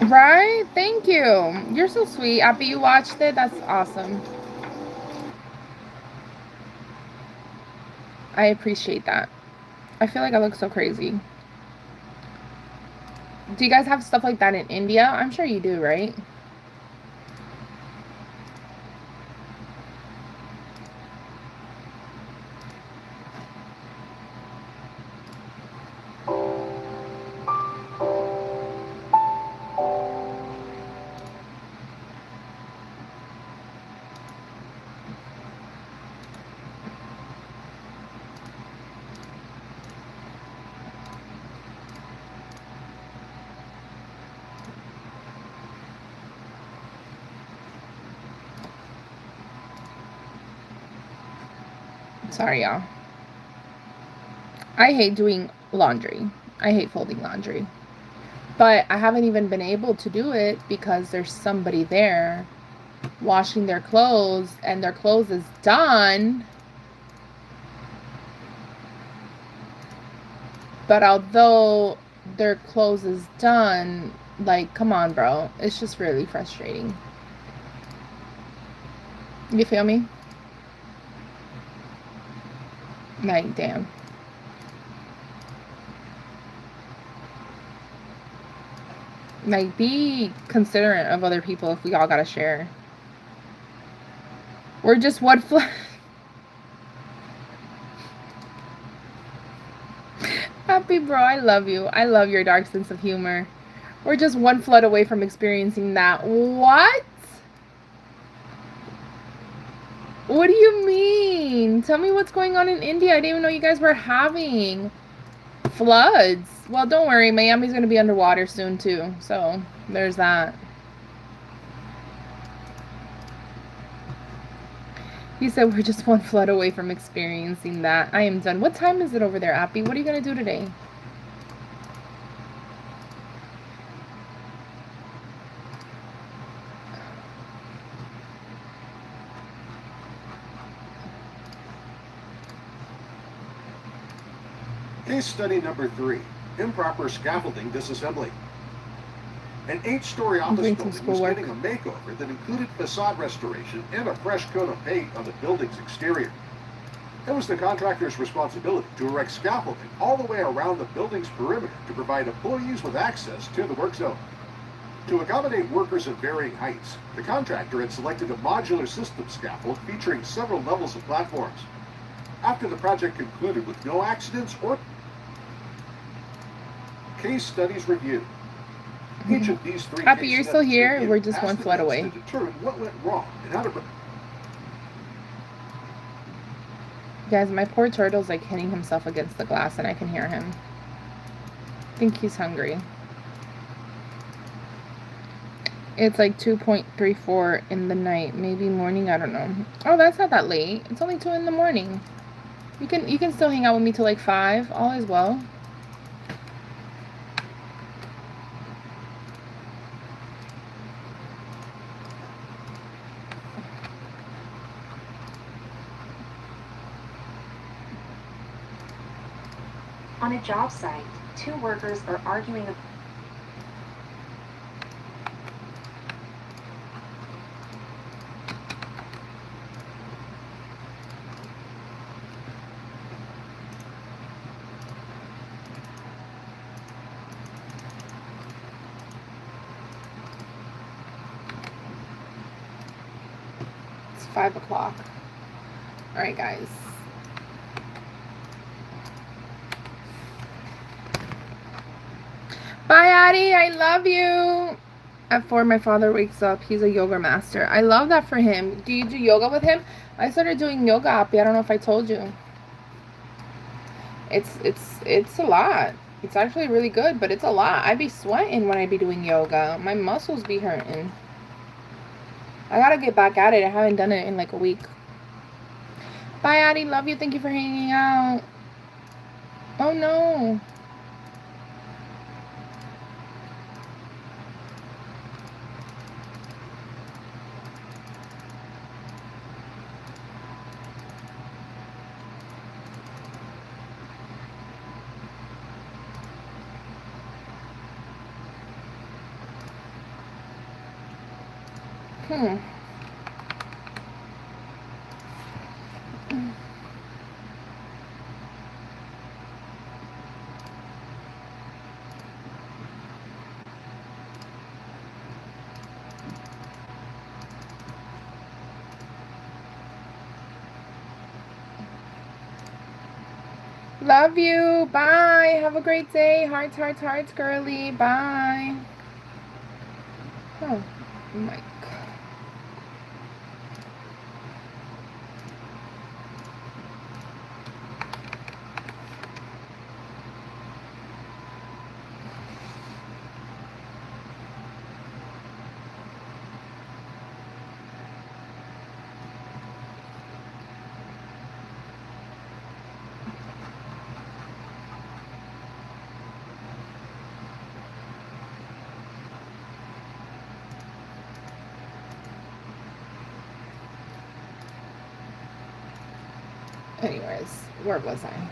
Right? Thank you. You're so sweet. Appy, you watched it? That's awesome. I appreciate that. I feel like I look so crazy. Do you guys have stuff like that in India? I'm sure you do, right? Sorry, y'all. I hate doing laundry. I hate folding laundry. But I haven't even been able to do it because there's somebody there washing their clothes and their clothes is done. But although their clothes is done, like, come on, bro. It's just really frustrating. You feel me? Like, damn. Like, be considerate of other people if we all gotta share. We're just one flood. Happy bro, I love you. I love your dark sense of humor. We're just one flood away from experiencing that. What? What do you mean? Tell me what's going on in India. I didn't even know you guys were having floods. Well, don't worry. Miami's going to be underwater soon, too. So, there's that. He said we're just one flood away from experiencing that. I am done. What time is it over there, Appy? What are you going to do today? Case study number 3, improper scaffolding disassembly. An 8-story office doing some building was schoolwork. getting a makeover that included facade restoration and a fresh coat of paint on the building's exterior. It was the contractor's responsibility to erect scaffolding all the way around the building's perimeter to provide employees with access to the work zone. To accommodate workers of varying heights, the contractor had selected a modular system scaffold featuring several levels of platforms. After the project concluded with no accidents or case studies reviewed, each of these 3 Happy case you're still studies here. reviewed We're just asked one the flood teams away. to determine what went wrong and how to. Guys, my poor turtle's like hitting himself against the glass and I can hear him. I think he's hungry. It's like 2:34 in the night, maybe morning, I don't know. Oh, that's not that late. It's only 2 in the morning. You can still hang out with me till like 5. All is well. On a job site, 2 workers are arguing. It's 5 o'clock. All right, guys. Bye, Addie. I love you. At 4, my father wakes up. He's a yoga master. I love that for him. Do you do yoga with him? I started doing yoga, Appy. I don't know if I told you. It's a lot. It's actually really good, but it's a lot. I be sweating when I be doing yoga. My muscles be hurting. I gotta get back at it. I haven't done it in like a week. Bye, Addie. Love you. Thank you for hanging out. Oh, no. Love you. Bye. Have a great day. Hearts, hearts, hearts, girly. Bye. Oh, Mike. Anyways, where was I?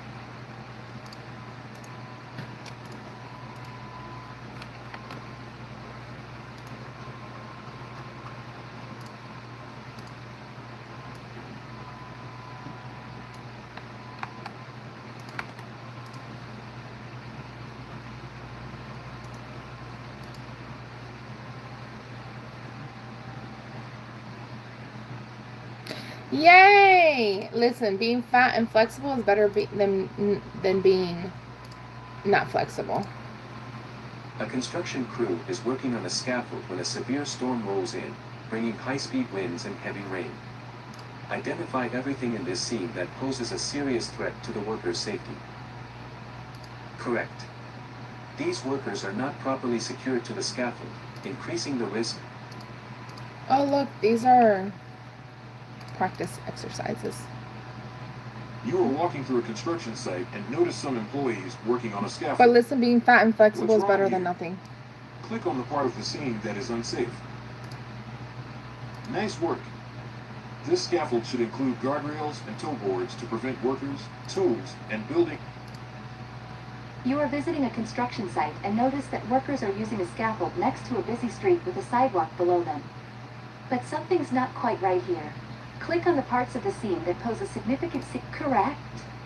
Yay! Listen, being fat and flexible is better than being not flexible. A construction crew is working on a scaffold when a severe storm rolls in, bringing high-speed winds and heavy rain. Identify everything in this scene that poses a serious threat to the workers' safety. Correct. These workers are not properly secured to the scaffold, increasing the risk. Oh, look, these are practice exercises. You were walking through a construction site and noticed some employees working on a scaffold. But listen, being fat and flexible What's is better wrong than here? nothing. Click on the part of the scene that is unsafe. Nice work. This scaffold should include guardrails and toe boards to prevent workers, tools, and building. You are visiting a construction site and notice that workers are using a scaffold next to a busy street with a sidewalk below them. But something's not quite right here. Click on the parts of the scene that pose a significant correct.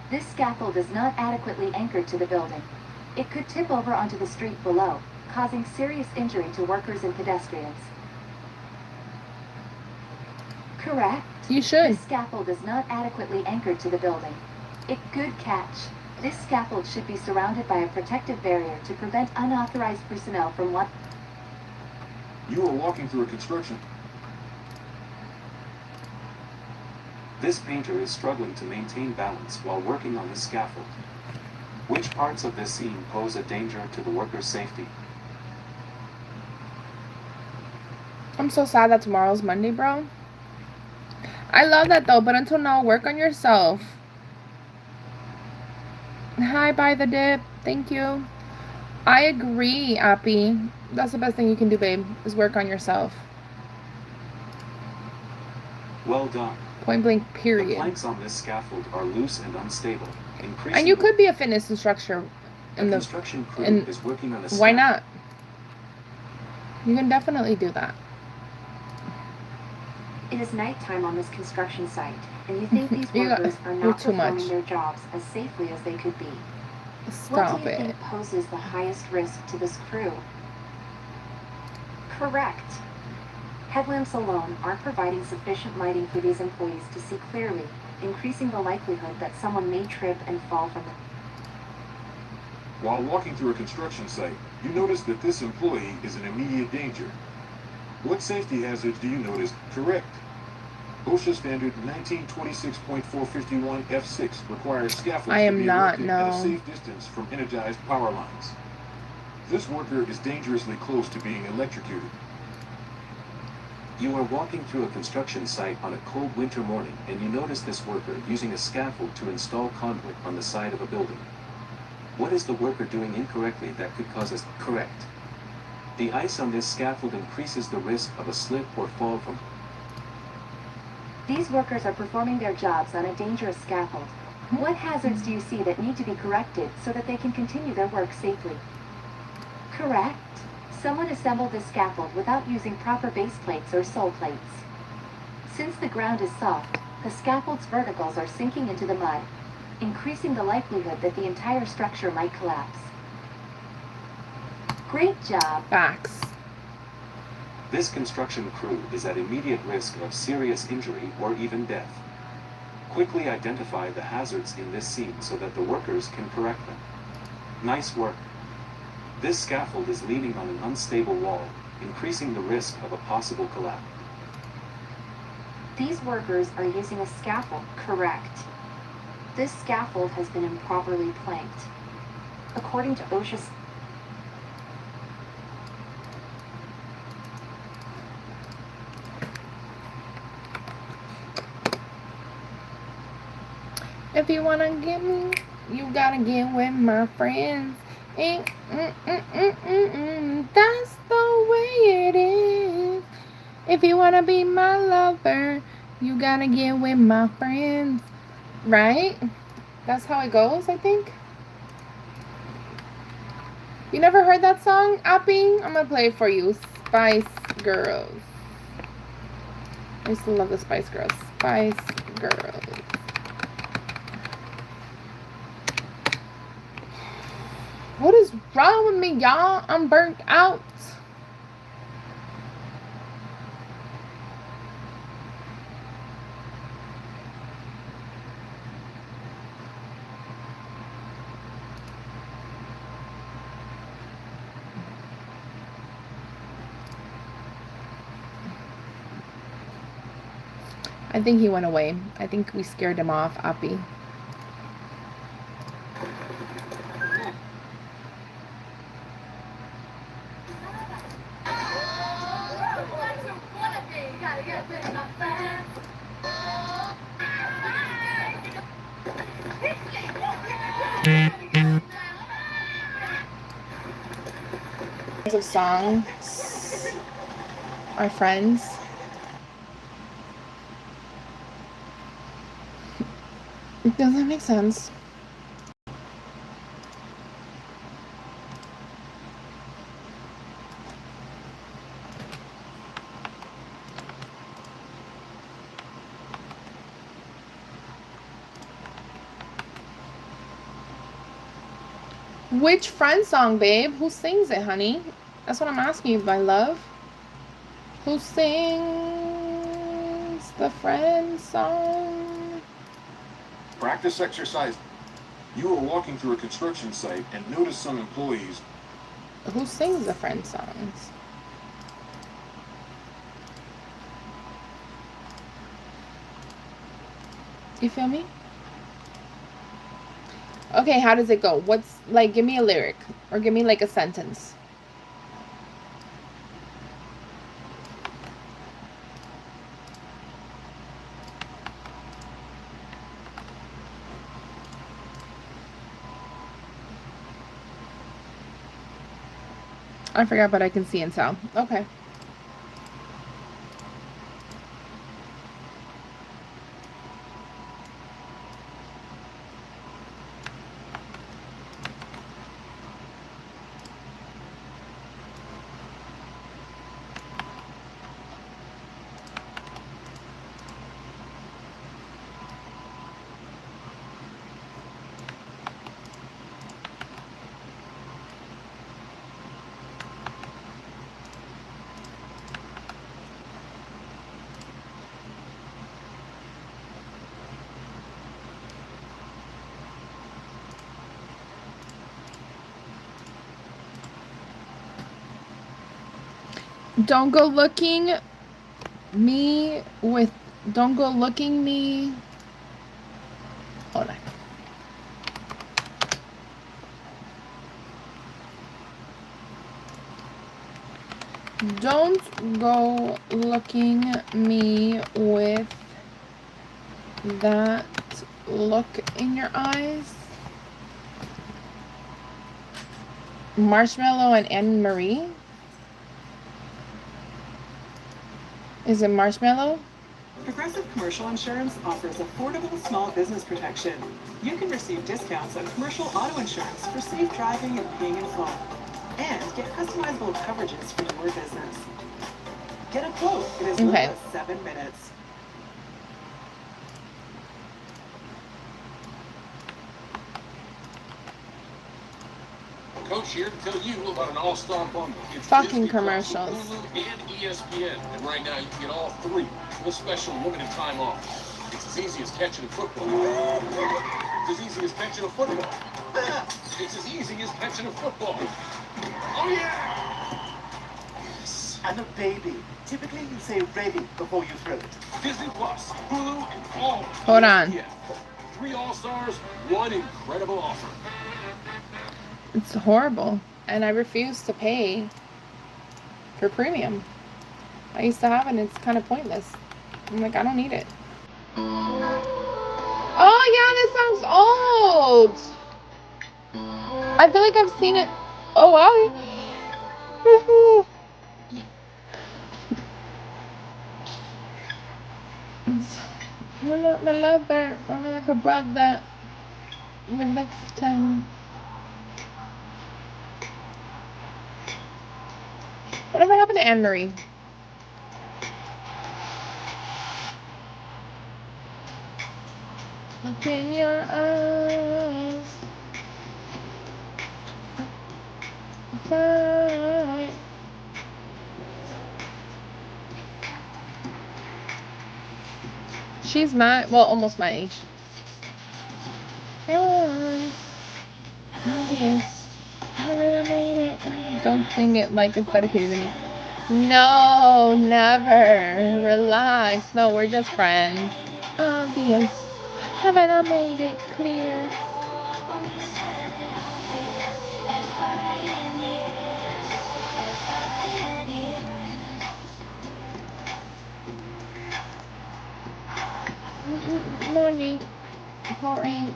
This scaffold is not adequately anchored to the building. It could tip over onto the street below, causing serious injury to workers and pedestrians. Correct. You should. This scaffold is not adequately anchored to the building. Good catch. This scaffold should be surrounded by a protective barrier to prevent unauthorized personnel from what? You are walking through a construction. This painter is struggling to maintain balance while working on his scaffold. Which parts of this scene pose a danger to the worker's safety? I'm so sad that tomorrow's Monday, bro. I love that though, but until now, work on yourself. Hi, buy the dip. Thank you. I agree, Appy. That's the best thing you can do, babe, is work on yourself. Well done. Point blank, The period. planks on this scaffold are loose and unstable, increasing. And you could be a fitness instructor in the the construction crew is working on a why scaffold. not? You can definitely do that. It is nighttime on this construction site, and you think these You got- workers are you're not too much. performing their jobs as safely as they could be. What Stop do you it. think poses the highest risk to this crew? Correct. Headlamps alone aren't providing sufficient lighting for these employees to see clearly, increasing the likelihood that someone may trip and fall from them. While walking through a construction site, you notice that this employee is in immediate danger. What safety hazards do you notice? Correct. OSHA standard 1926.451 F6 requires scaffolds I am to be not, erected at a no. safe distance from energized power lines. This worker is dangerously close to being electrocuted. You are walking through a construction site on a cold winter morning and you notice this worker using a scaffold to install conduit on the side of a building. What is the worker doing incorrectly that could cause a correct? The ice on this scaffold increases the risk of a slip or fall from. These workers are performing their jobs on a dangerous scaffold. What hazards do you see that need to be corrected so that they can continue their work safely? Correct. Someone assembled this scaffold without using proper base plates or sole plates. Since the ground is soft, the scaffold's verticals are sinking into the mud, increasing the likelihood that the entire structure might collapse. Great job. Facts. This construction crew is at immediate risk of serious injury or even death. Quickly identify the hazards in this scene so that the workers can correct them. Nice work. This scaffold is leaning on an unstable wall, increasing the risk of a possible collapse. These workers are using a scaffold. Correct. This scaffold has been improperly planked. According to OSHA's If you wanna get me, you gotta get with my friends. That's the way it is. If you wanna be my lover, you gotta get with my friends. Right? That's how it goes, I think. You never heard that song, Appy? I'm gonna play it for you. Spice Girls. I used to love the Spice Girls. Spice Girls. What is wrong with me, y'all? I'm burnt out. I think he went away. I think we scared him off, Appy. Of songs are friends. Does that make sense? Which friend song, babe? Who sings it, honey? That's what I'm asking you, my love. Who sings the friend song? Practice exercise. You were walking through a construction site and noticed some employees. Who sings the friend songs? You feel me? Okay, how does it go? What's, like, give me a lyric. Or give me, like, a sentence. I forgot, but I can see and tell. Okay. Don't go looking me with, don't go looking me. Hold on. Don't go looking me with that look in your eyes. Marshmallow and Anne Marie. Is it Marshmallow? Progressive Commercial Insurance offers affordable small business protection. You can receive discounts on commercial auto insurance for safe driving and paying in full. And get customizable coverages for your business. Get a quote in as little as 7 minutes. Coach here to tell you about an all-star bundle. It's Fucking Disney Plus, commercials. Hulu, and ESPN. And right now you can get all three with special limited time off. It's as easy as catching a football. It's as easy as catching a football. It's as easy as catching a football. Oh yeah! Yes. And a baby. Typically you say ready before you throw it. Disney Plus, Hulu, and all. Hold on. ESPN. 3 all-stars, 1 incredible offer. It's horrible. And I refuse to pay for premium. I used to have it and it's kind of pointless. I'm like, I don't need it. Oh yeah, this sounds old. I feel like I've seen it. Oh wow. My lover, my brother, my next time. Whatever happened to Anne Marie? Look in your eyes. Fine. She's my, well, almost my age. Don't sing it like it's dedicated to me. No, never. Relax. No, we're just friends. Obvious. Haven't I made it clear? Morning. Morning.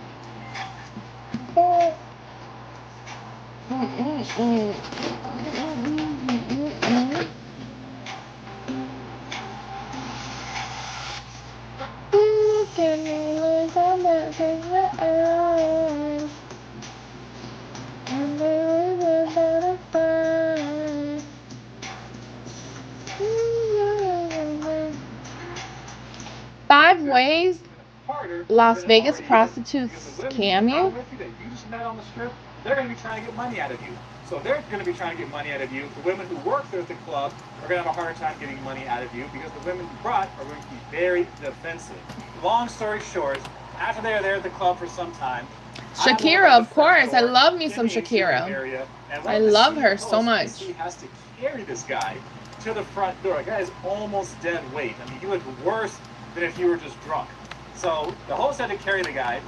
Five ways Las Vegas prostitutes scam you? You just met on the strip. they're going to be trying to get money out of you. So if they're going to be trying to get money out of you, the women who work there at the club are going to have a harder time getting money out of you because the women you brought are going to be very defensive. Long story short, after they're there at the club for some time, Shakira, of course. I love me some Shakira. I love her so much. He has to carry this guy to the front door. The guy is almost dead weight. I mean, he looked worse than if you were just drunk. So the host had to carry the guy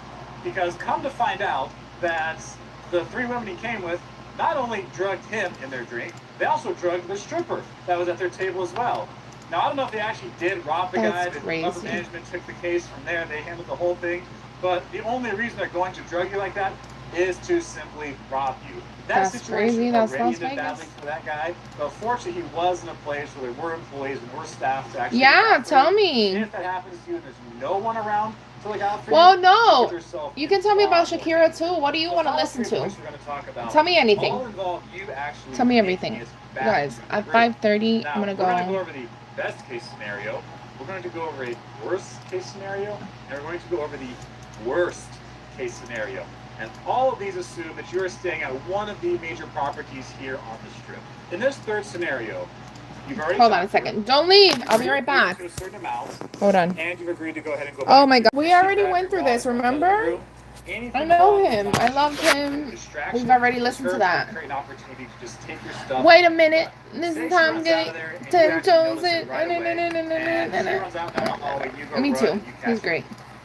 because come to find out that the three women he came with not only drugged him in their drink, they also drugged the stripper that was at their table as well. Now, I don't know if they actually did rob the guy. The club management took the case from there. They handled the whole thing. But the only reason they're going to drug you like that is to simply rob you. That's crazy. That's Las Vegas. For that guy. But fortunately, he was in a place where there were employees and were staff to actually. Yeah, tell me. And if that happens to you and there's no one around to look out for well, you, no. You can tell me about Shakira too. What do you want to listen to? Tell me anything. Tell me everything. Guys, at 5:30, I'm gonna go. We're going to go over the best case scenario. We're going to go over a worst case scenario, and we're going to go over the worst case scenario. And all of these assume that you're staying at one of the major properties here on the strip. In this third scenario, you've already hold on a second. Don't leave. I'll be right back. To a certain amount, hold on. And you've agreed to go ahead and go. Oh my God. We already went through this, remember? I know him. I love him. We've already listened to that. Wait a minute. This is how I'm getting 10 toes in. Me too. He's great.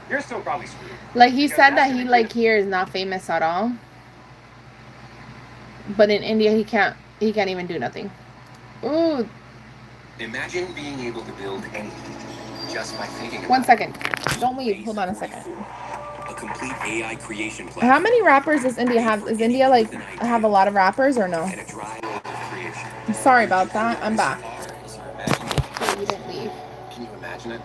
You're still probably screwed. Like he said that he like here is not famous at all. But in India he can't even do nothing. Ooh. Imagine being able to build anything just by thinking about 1 second. Don't leave. Hold on a second. A complete AI creation platform. How many rappers does India have? Does India like have a lot of rappers or no? Sorry about that. I'm back. You didn't leave. Can you imagine it?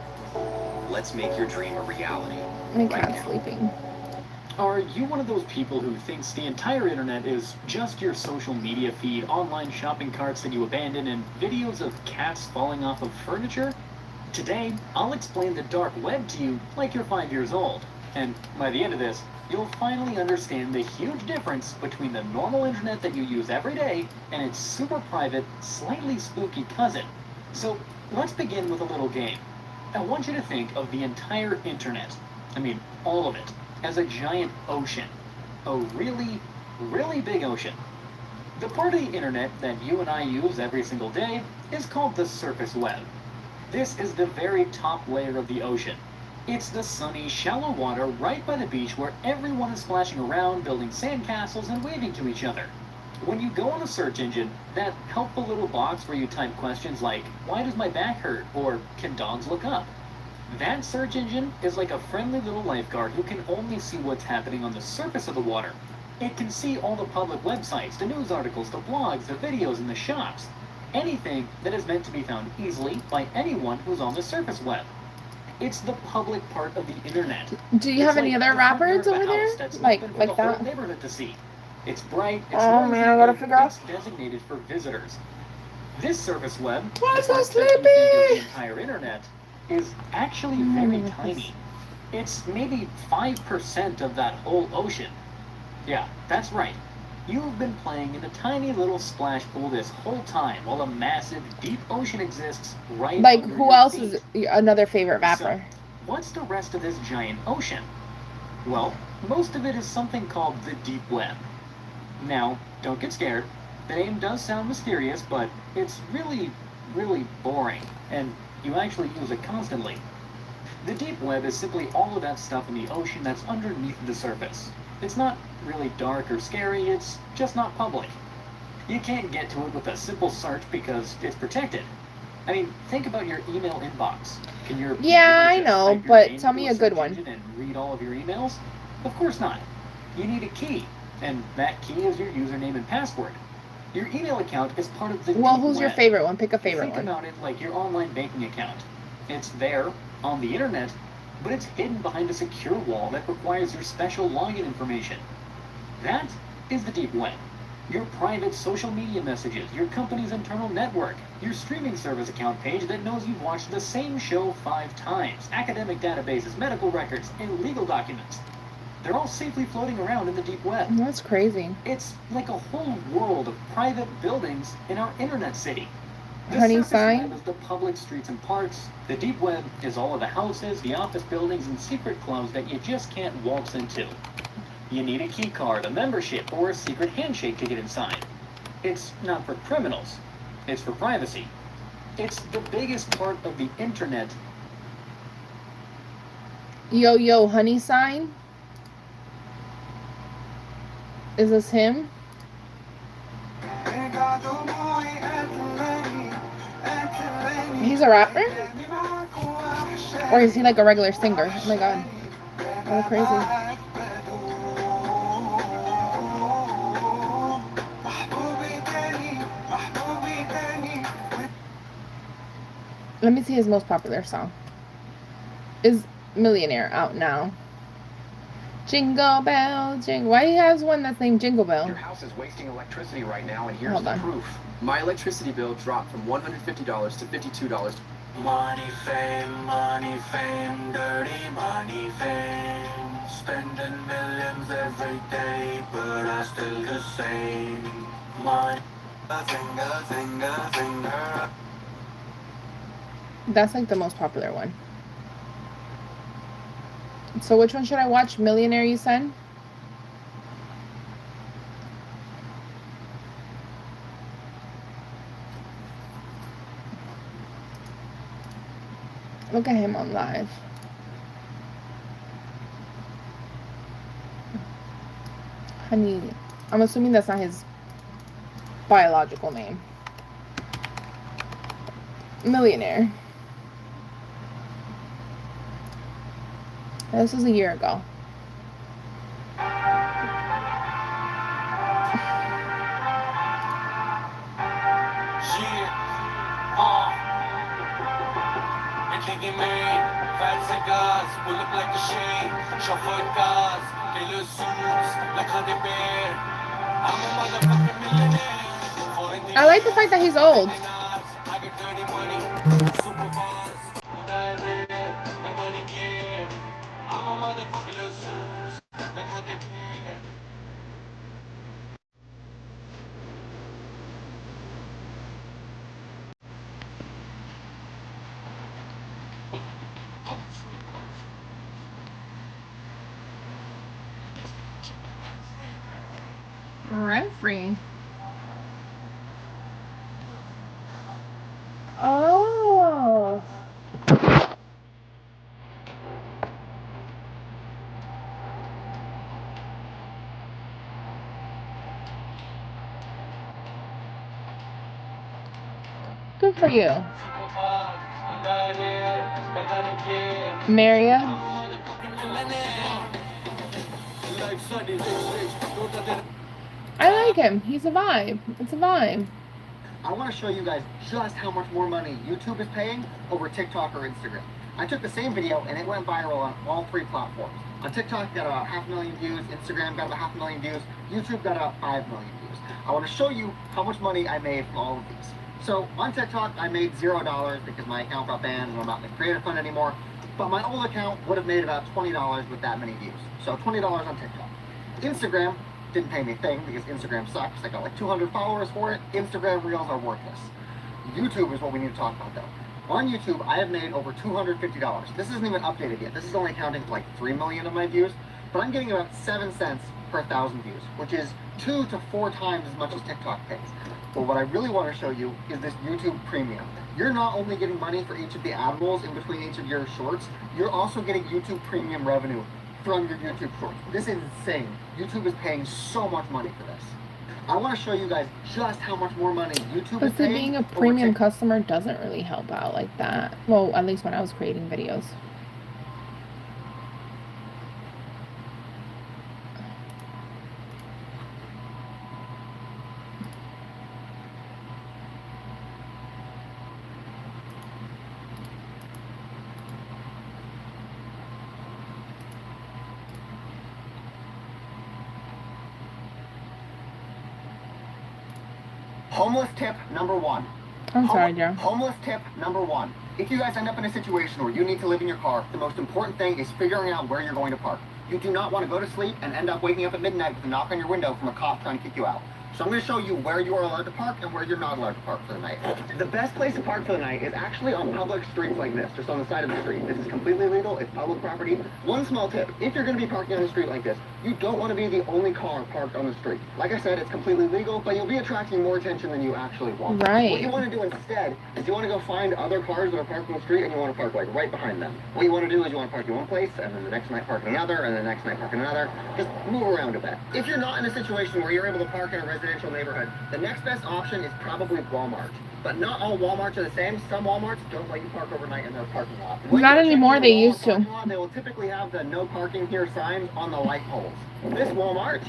Let's make your dream a reality. My cat's sleeping. Are you one of those people who thinks the entire internet is just your social media feed, online shopping carts that you abandon, and videos of cats falling off of furniture? Today, I'll explain the dark web to you like you're 5 years old. And by the end of this, you'll finally understand the huge difference between the normal internet that you use every day and its super private, slightly spooky cousin. So let's begin with a little game. I want you to think of the entire internet, I mean all of it, as a giant ocean. A really, really big ocean. The part of the internet that you and I use every single day is called the surface web. This is the very top layer of the ocean. It's the sunny, shallow water right by the beach where everyone is splashing around, building sandcastles, and waving to each other. When you go on a search engine, that helpful little box where you type questions like, why does my back hurt? Or, can dogs look up? That search engine is like a friendly little lifeguard who can only see what's happening on the surface of the water. It can see all the public websites, the news articles, the blogs, the videos, and the shops. Anything that is meant to be found easily by anyone who's on the surface web. It's the public part of the internet. Do you have any other rappers over there? Like that? Neighborhood to see. It's bright. It's oh man, I gotta figure out. It's designated for visitors. This surface web, why so sleepy? The entire internet is actually very tiny. It's maybe 5% of that whole ocean. Yeah, that's right. You've been playing in a tiny little splash pool this whole time while a massive, deep ocean exists right like, under who your else feet. is another favorite rapper? So, what's the rest of this giant ocean? Well, most of it is something called the deep web. Now, don't get scared. The name does sound mysterious, but it's really, really boring, and you actually use it constantly. The deep web is simply all of that stuff in the ocean that's underneath the surface. It's not really dark or scary, it's just not public. You can't get to it with a simple search because it's protected. I mean, think about your email inbox. Can your yeah, I know, but tell me a good one. And read all of your emails? Of course not. You need a key, and that key is your username and password. Your email account is part of the well, deep who's web. your favorite one? Pick a favorite one. Think about it like your online banking account. It's there, on the internet, but it's hidden behind a secure wall that requires your special login information. That is the deep web. Your private social media messages, your company's internal network, your streaming service account page that knows you've watched the same show 5 times, academic databases, medical records, and legal documents. They're all safely floating around in the deep web. That's crazy. It's like a whole world of private buildings in our internet city. The Honey surface sign? web is the public streets and parks. The deep web is all of the houses, the office buildings, and secret clubs that you just can't waltz into. You need a key card, a membership, or a secret handshake to get inside. It's not for criminals. It's for privacy. It's the biggest part of the internet. Yo, yo, honey sign? Is this him? He's a rapper? Or is he like a regular singer? Oh my god. Oh, crazy. Let me see his most popular song. Is Millionaire out now? Jingle bell, jingle. Why he has one that's named Jingle Bell? Your house is wasting electricity right now, and here's Hold the on. proof. My electricity bill dropped from $150 to $52. Money, fame, dirty money, fame. Spending millions every day, but I still the same. Money, finger. That's like the most popular one. So which one should I watch? Millionaire, you said? Look at him on live. Honey. I'm assuming that's not his biological name. Millionaire. This was a year ago. I like the fact that he's old. Rent-free. Oh. Good for you. Maria. I like him. He's a vibe. It's a vibe. I want to show you guys just how much more money YouTube is paying over TikTok or Instagram. I took the same video and it went viral on all three platforms. On TikTok, got about 500,000 views. Instagram got about 500,000 views. YouTube got about 5 million views. I want to show you how much money I made from all of these. So on TikTok, I made $0 because my account got banned and I'm not in the creator fund anymore. But my old account would have made about $20 with that many views. So $20 on TikTok. Instagram didn't pay me a thing because Instagram sucks. I got like 200 followers for it. Instagram Reels are worthless. YouTube is what we need to talk about though. On YouTube, I have made over $250. This isn't even updated yet. This is only accounting for like 3 million of my views, but I'm getting about 7 cents per 1,000 views, which is 2 to 4 times as much as TikTok pays. But what I really want to show you is this YouTube Premium. You're not only getting money for each of the ad rolls in between each of your shorts, you're also getting YouTube Premium revenue from your YouTube shorts. This is insane. YouTube is paying so much money for this. I want to show you guys just how much more money YouTube is But paying. being a premium customer doesn't really help out like that. Well, at least when I was creating videos. Homeless tip number 1. I'm sorry, Joe. Homeless tip number 1. If you guys end up in a situation where you need to live in your car, the most important thing is figuring out where you're going to park. You do not want to go to sleep and end up waking up at midnight with a knock on your window from a cop trying to kick you out. So I'm going to show you where you are allowed to park and where you're not allowed to park for the night. The best place to park for the night is actually on public streets like this, just on the side of the street. This is completely legal. It's public property. One small tip, if you're going to be parking on a street like this, you don't want to be the only car parked on the street. Like I said, it's completely legal, but you'll be attracting more attention than you actually want. Right. What you want to do instead is you want to go find other cars that are parked on the street and you want to park like right behind them. What you want to do is you want to park in one place and then the next night park in another and the next night park in another. Just move around a bit. If you're not in a situation where you're able to park in a residential neighborhood, the next best option is probably Walmart. But not all Walmarts are the same. Some Walmarts don't let you park overnight in their parking lot. When Not you're checking anymore, the they Walmart used to. parking lot, they will typically have the no parking here signs on the light poles. This Walmart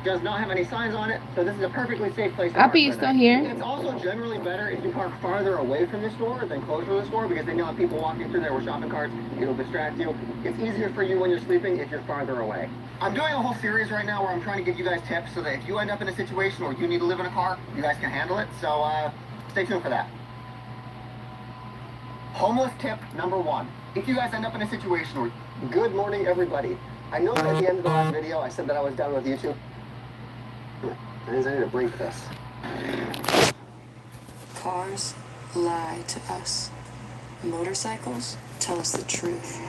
does not have any signs on it, so this is a perfectly safe place to park. Uppy, you for the still night. here? It's also generally better if you park farther away from the store than closer to the store, because they know if people walking through there with shopping carts, it'll distract you. It's easier for you when you're sleeping if you're farther away. I'm doing a whole series right now where I'm trying to give you guys tips so that if you end up in a situation where you need to live in a car, you guys can handle it. So stay tuned for that. Homeless tip number 1. If you guys end up in a situation where, good morning everybody. I know at the end of the last video I said that I was done with YouTube. I need to break this. Cars lie to us. Motorcycles tell us the truth.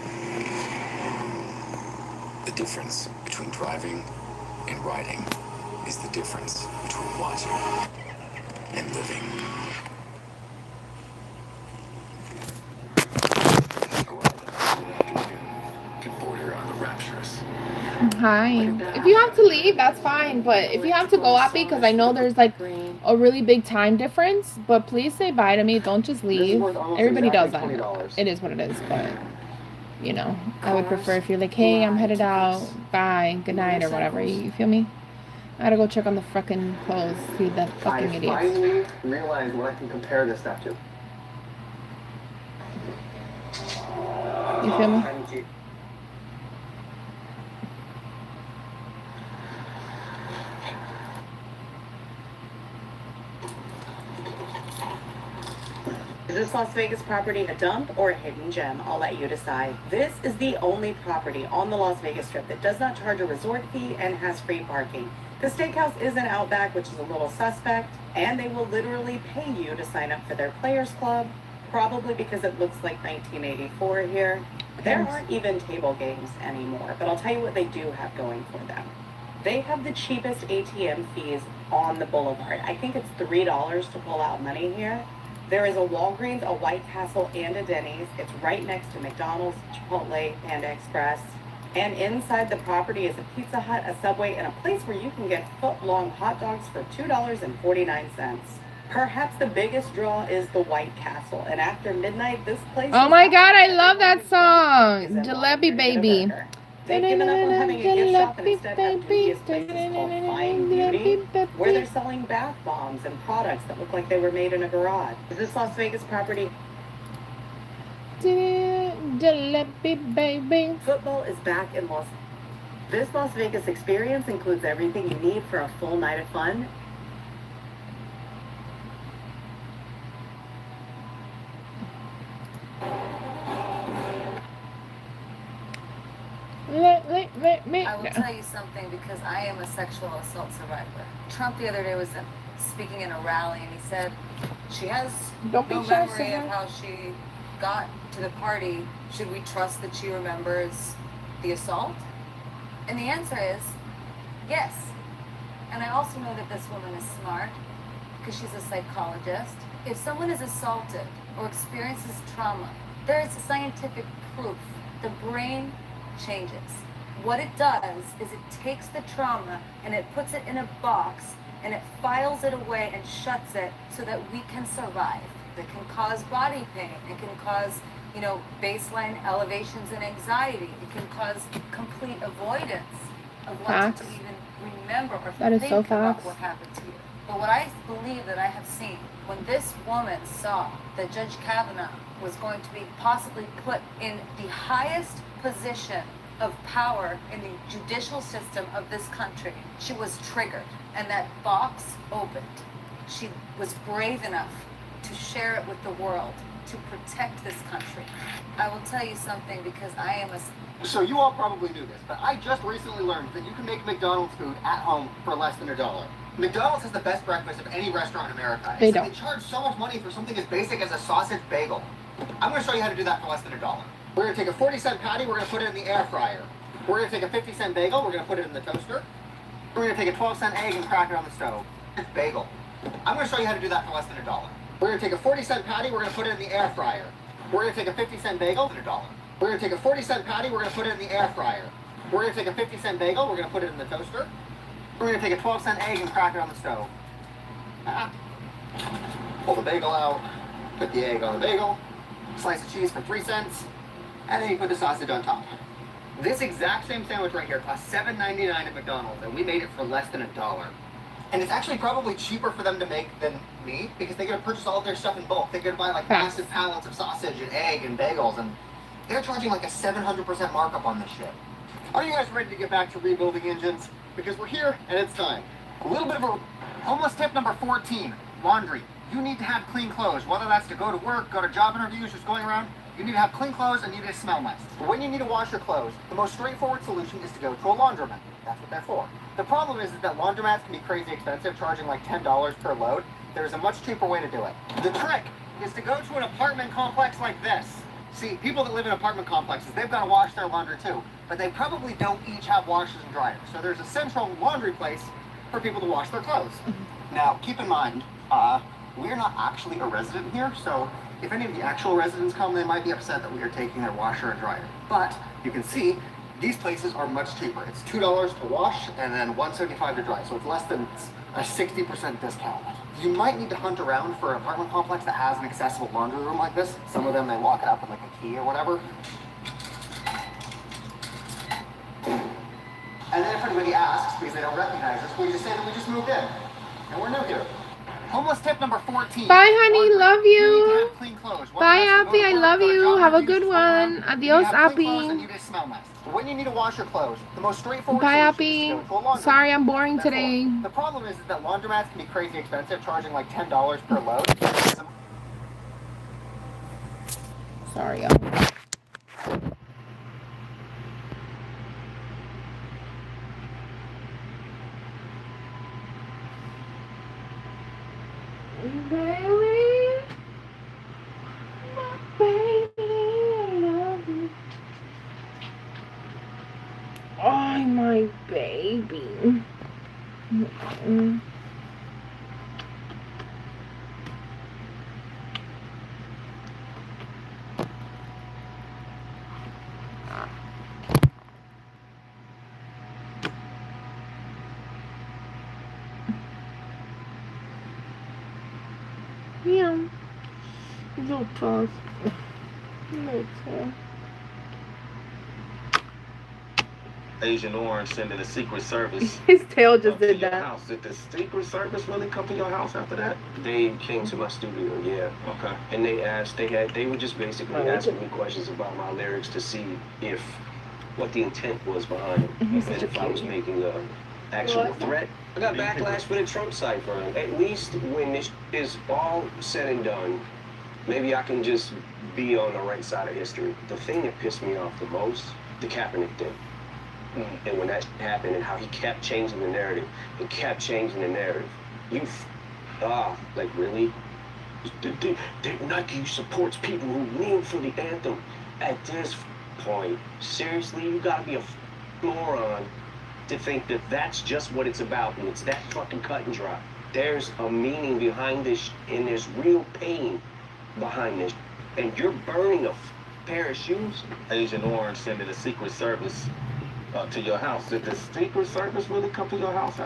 The difference between driving and riding is the difference between watching and living. Can border on the rapturous. Hi. If you have to leave, that's fine. But if you have to go, Appy, because I know there's like a really big time difference. But please say bye to me. Don't just leave. Everybody does that. It is what it is. But, you know, I would prefer if you're like, hey, I'm headed out. Bye. Good night or whatever. You feel me? I gotta go check on the fucking clothes. See that fucking idiot. I finally realized what I can compare this stuff to. You feel me? Is this Las Vegas property a dump or a hidden gem? I'll let you decide. This is the only property on the Las Vegas Strip that does not charge a resort fee and has free parking. The steakhouse is an Outback, which is a little suspect, and they will literally pay you to sign up for their players club, probably because it looks like 1984 here. There aren't even table games anymore, but I'll tell you what they do have going for them. They have the cheapest ATM fees on the boulevard. I think it's $3 to pull out money here. There is a Walgreens, a White Castle, and a Denny's. It's right next to McDonald's, Chipotle, Panda Express. And inside the property is a Pizza Hut, a Subway, and a place where you can get foot-long hot dogs for $2.49. Perhaps the biggest draw is the White Castle. And after midnight, this place... Oh my god, I love that song. Jalebi Baby. They've given up on having a gift shop and instead have dubious places called Fine Beauty, where they're selling bath bombs and products that look like they were made in a garage. Is this Las Vegas property? Jalebi Baby. Football is back in This Las Vegas experience includes everything you need for a full night of fun. I will tell you something because I am a sexual assault survivor. Trump the other day was speaking in a rally and he said she has no memory of how she got to the party. Should we trust that she remembers the assault? And the answer is yes. And I also know that this woman is smart because she's a psychologist. If someone is assaulted or experiences trauma, there is scientific proof. The brain changes. What it does is it takes the trauma and it puts it in a box and it files it away and shuts it so that we can survive. It can cause body pain. It can cause, baseline elevations and anxiety. It can cause complete avoidance of what to even remember or think about what happened to you. But what I believe that I have seen, when this woman saw that Judge Kavanaugh was going to be possibly put in the highest position of power in the judicial system of this country, she was triggered and that box opened. She was brave enough to share it with the world to protect this country. I will tell you something because I am a... So you all probably knew this, but I just recently learned that you can make McDonald's food at home for less than $1. McDonald's has the best breakfast of any restaurant in America. They don't. They charge so much money for something as basic as a sausage bagel. I'm going to show you how to do that for less than $1. We're going to take a 40-cent patty, we're going to put it in the air fryer. We're going to take a 50-cent bagel, we're going to put it in the toaster. We're going to take a 12-cent egg and crack it on the stove. Bagel. I'm going to show you how to do that for less than $1. We're going to take a 40-cent patty, we're going to put it in the air fryer. We're going to take a 50-cent bagel, $1. We're going to take a 40-cent patty, we're going to put it in the air fryer. We're going to take a 50-cent bagel, we're going to put it in the toaster. We're going to take a 12-cent egg and crack it on the stove. Pull the bagel out, put the egg on the bagel, slice of cheese for 3 cents, and then you put the sausage on top. This exact same sandwich right here costs $7.99 at McDonald's, and we made it for less than $1. And it's actually probably cheaper for them to make than me, because they're going to purchase all of their stuff in bulk. They're going to buy like massive pallets of sausage and egg and bagels, and they're charging like a 700% markup on this shit. Are you guys ready to get back to rebuilding engines? Because we're here, and it's time. A little bit of a homeless tip number 14, laundry. You need to have clean clothes, whether that's to go to work, go to job interviews, just going around. You need to have clean clothes and you need to smell nice. But when you need to wash your clothes, the most straightforward solution is to go to a laundromat. That's what they're for. The problem is that laundromats can be crazy expensive, charging like $10 per load. There's a much cheaper way to do it. The trick is to go to an apartment complex like this. See, people that live in apartment complexes, they've got to wash their laundry too, but they probably don't each have washers and dryers. So there's a central laundry place for people to wash their clothes. Now, keep in mind, we're not actually a resident here, so if any of the actual residents come, they might be upset that we are taking their washer and dryer. But you can see these places are much cheaper. It's $2 to wash and then $1.75 to dry, so it's less than a 60% discount. You might need to hunt around for an apartment complex that has an accessible laundry room like this. Some of them, they lock it up with like a key or whatever. And then if anybody asks, because they don't recognize us, we just say that we just moved in and we're new here. Homeless tip number 14. Bye, honey. Love you. Clothes. Bye, Appy. I love you. Have a good one. Adios, Appy. When you need to wash your clothes, the most straightforward Bye, solution Appy. is to go to a laundromat. Sorry, I'm boring today. The problem is that laundromats can be crazy expensive, charging like $10 per load. Sorry, y'all. Baby, my baby, I love you. Oh, my baby. Yeah, little tough. Asian Orange sending a Secret Service. His tail just did that. House. Did the Secret Service really come to your house after that? They came to my studio, yeah. Okay. And they were just basically asking me questions about my lyrics to see if what the intent was behind it, and if I was making an actual threat. I got backlash for the Trump cipher. At least when this is all said and done, maybe I can just be on the right side of history. The thing that pissed me off the most, the Kaepernick thing. And when that happened and how he kept changing the narrative and kept changing the narrative. Like really? Nike supports people who kneel for the anthem. At this point, seriously, you gotta be a moron to think that that's just what it's about and it's that fucking cut and dry. There's a meaning behind this and there's real pain behind this. And you're burning a pair of shoes? Asian Orange sending a Secret Service to your house. Did the Secret Service really come to your house?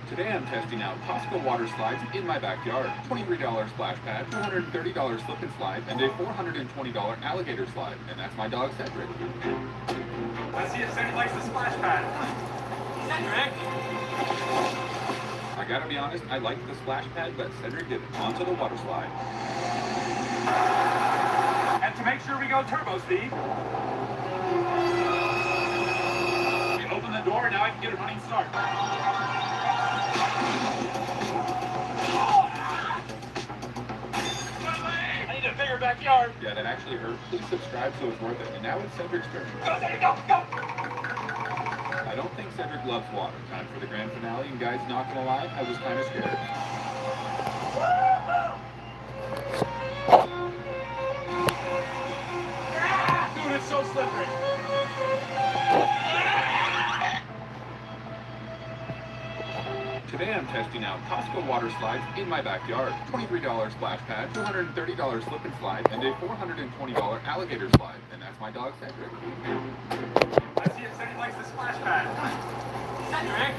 Today I'm testing out possible water slides in my backyard. $23 splash pad, $230 slip and slide, and a $420 alligator slide. And that's my dog Cedric. Let's see if Cedric likes the splash pad. Cedric! I gotta be honest, I liked the splash pad, but Cedric did it. Onto the water slide. And to make sure we go turbo speed, we open the door, now I can get a running start. I need a bigger entire backyard. Yeah, that actually hurt. Please subscribe so it's worth it. And now it's Cedric's turn. Go, Cedric, go, go. I don't think Cedric loves water. Time for the grand finale, and guys, not gonna lie, I was kind of scared. Dude, it's so slippery. Today I'm testing out Costco water slides in my backyard. $23 splash pad, $230 slip and slide, and a $420 alligator slide. And that's my dog Cedric. I see it said he likes the splash pad. Cedric!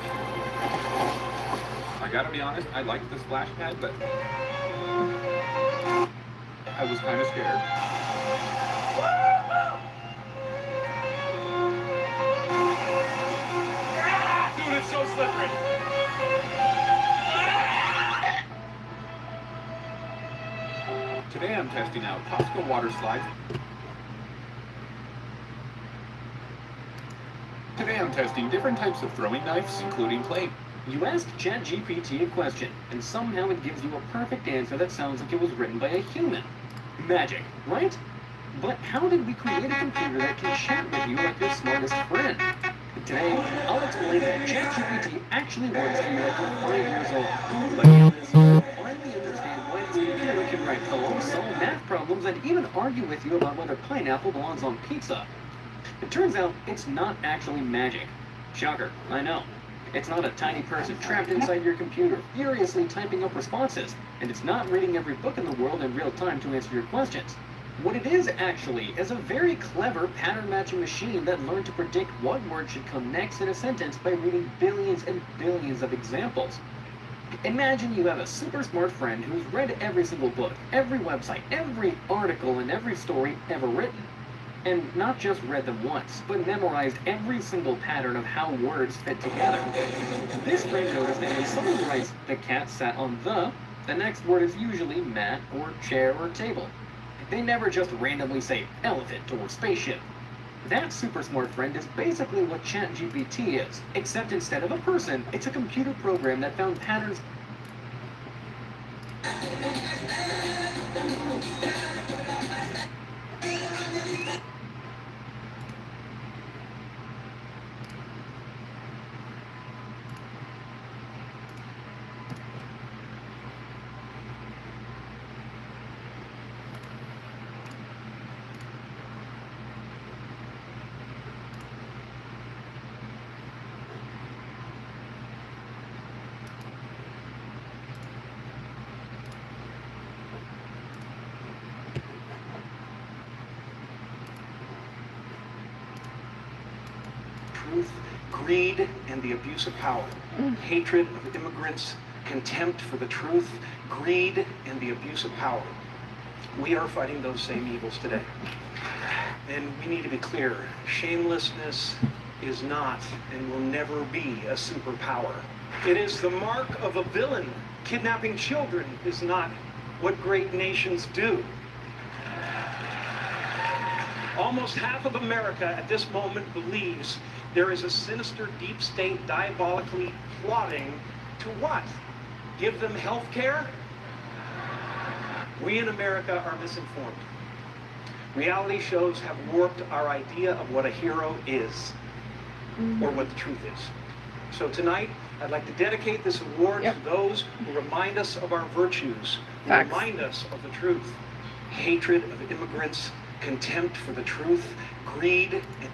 I gotta be honest, I liked the splash pad, but I was kind of scared. Dude, it's so slippery. Today I'm testing out Costco water slides. Today I'm testing different types of throwing knives, including plate. You ask ChatGPT a question, and somehow it gives you a perfect answer that sounds like it was written by a human. Magic, right? But how did we create a computer that can chat with you like your smartest friend? Today, I'll explain that ChatGPT actually works for you like you're 5 years old. But in this, you'll finally understand why this computer can write poems, solve math problems, and even argue with you about whether pineapple belongs on pizza. It turns out it's not actually magic. Shocker, I know. It's not a tiny person trapped inside your computer, furiously typing up responses, and it's not reading every book in the world in real time to answer your questions. What it is, actually, is a very clever pattern-matching machine that learned to predict what word should come next in a sentence by reading billions and billions of examples. Imagine you have a super smart friend who's read every single book, every website, every article, and every story ever written. And not just read them once, but memorized every single pattern of how words fit together. This friend noticed that when someone writes, "the cat sat on the next word is usually mat or chair or table. They never just randomly say elephant or spaceship. That super smart friend is basically what ChatGPT is, except instead of a person, it's a computer program that found patterns. Truth, greed, and the abuse of power. Hatred of immigrants, contempt for the truth, greed, and the abuse of power. We are fighting those same evils today. And we need to be clear, shamelessness is not and will never be a superpower. It is the mark of a villain. Kidnapping children is not what great nations do. Almost half of America at this moment believes there is a sinister deep state diabolically plotting to what? Give them health care? We in America are misinformed. Reality shows have warped our idea of what a hero is, or what the truth is. So tonight, I'd like to dedicate this award to those who remind us of our virtues, who remind us of the truth. Hatred of immigrants, contempt for the truth, greed, and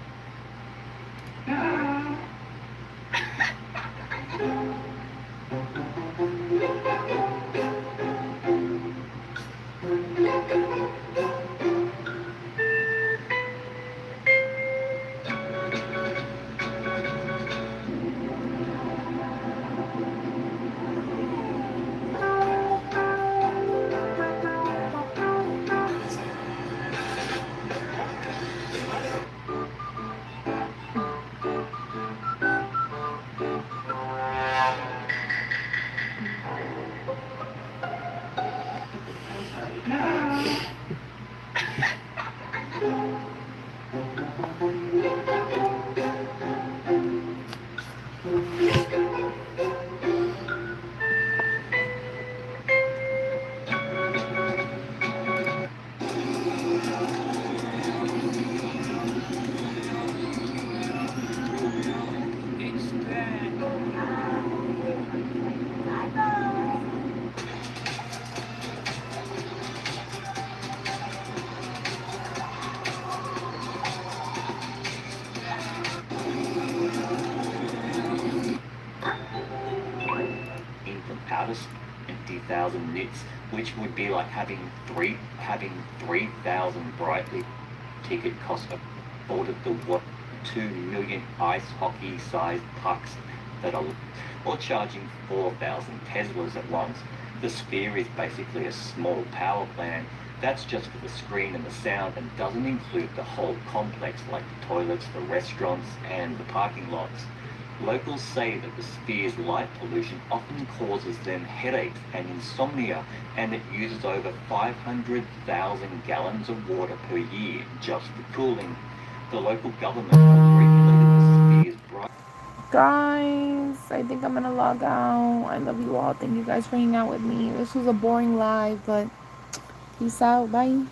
30,000 nits, which would be like having 3,000 brightly ticket costs afforded the 2 million ice hockey sized pucks that are, or charging 4,000 Teslas at once. The Sphere is basically a small power plant. That's just for the screen and the sound and doesn't include the whole complex like the toilets, the restaurants and the parking lots. Locals say that the Sphere's light pollution often causes them headaches and insomnia, and it uses over 500,000 gallons of water per year just for cooling. The local government has regulated the Sphere's bright... Guys, I think I'm gonna log out. I love you all. Thank you guys for hanging out with me. This was a boring live, but peace out. Bye.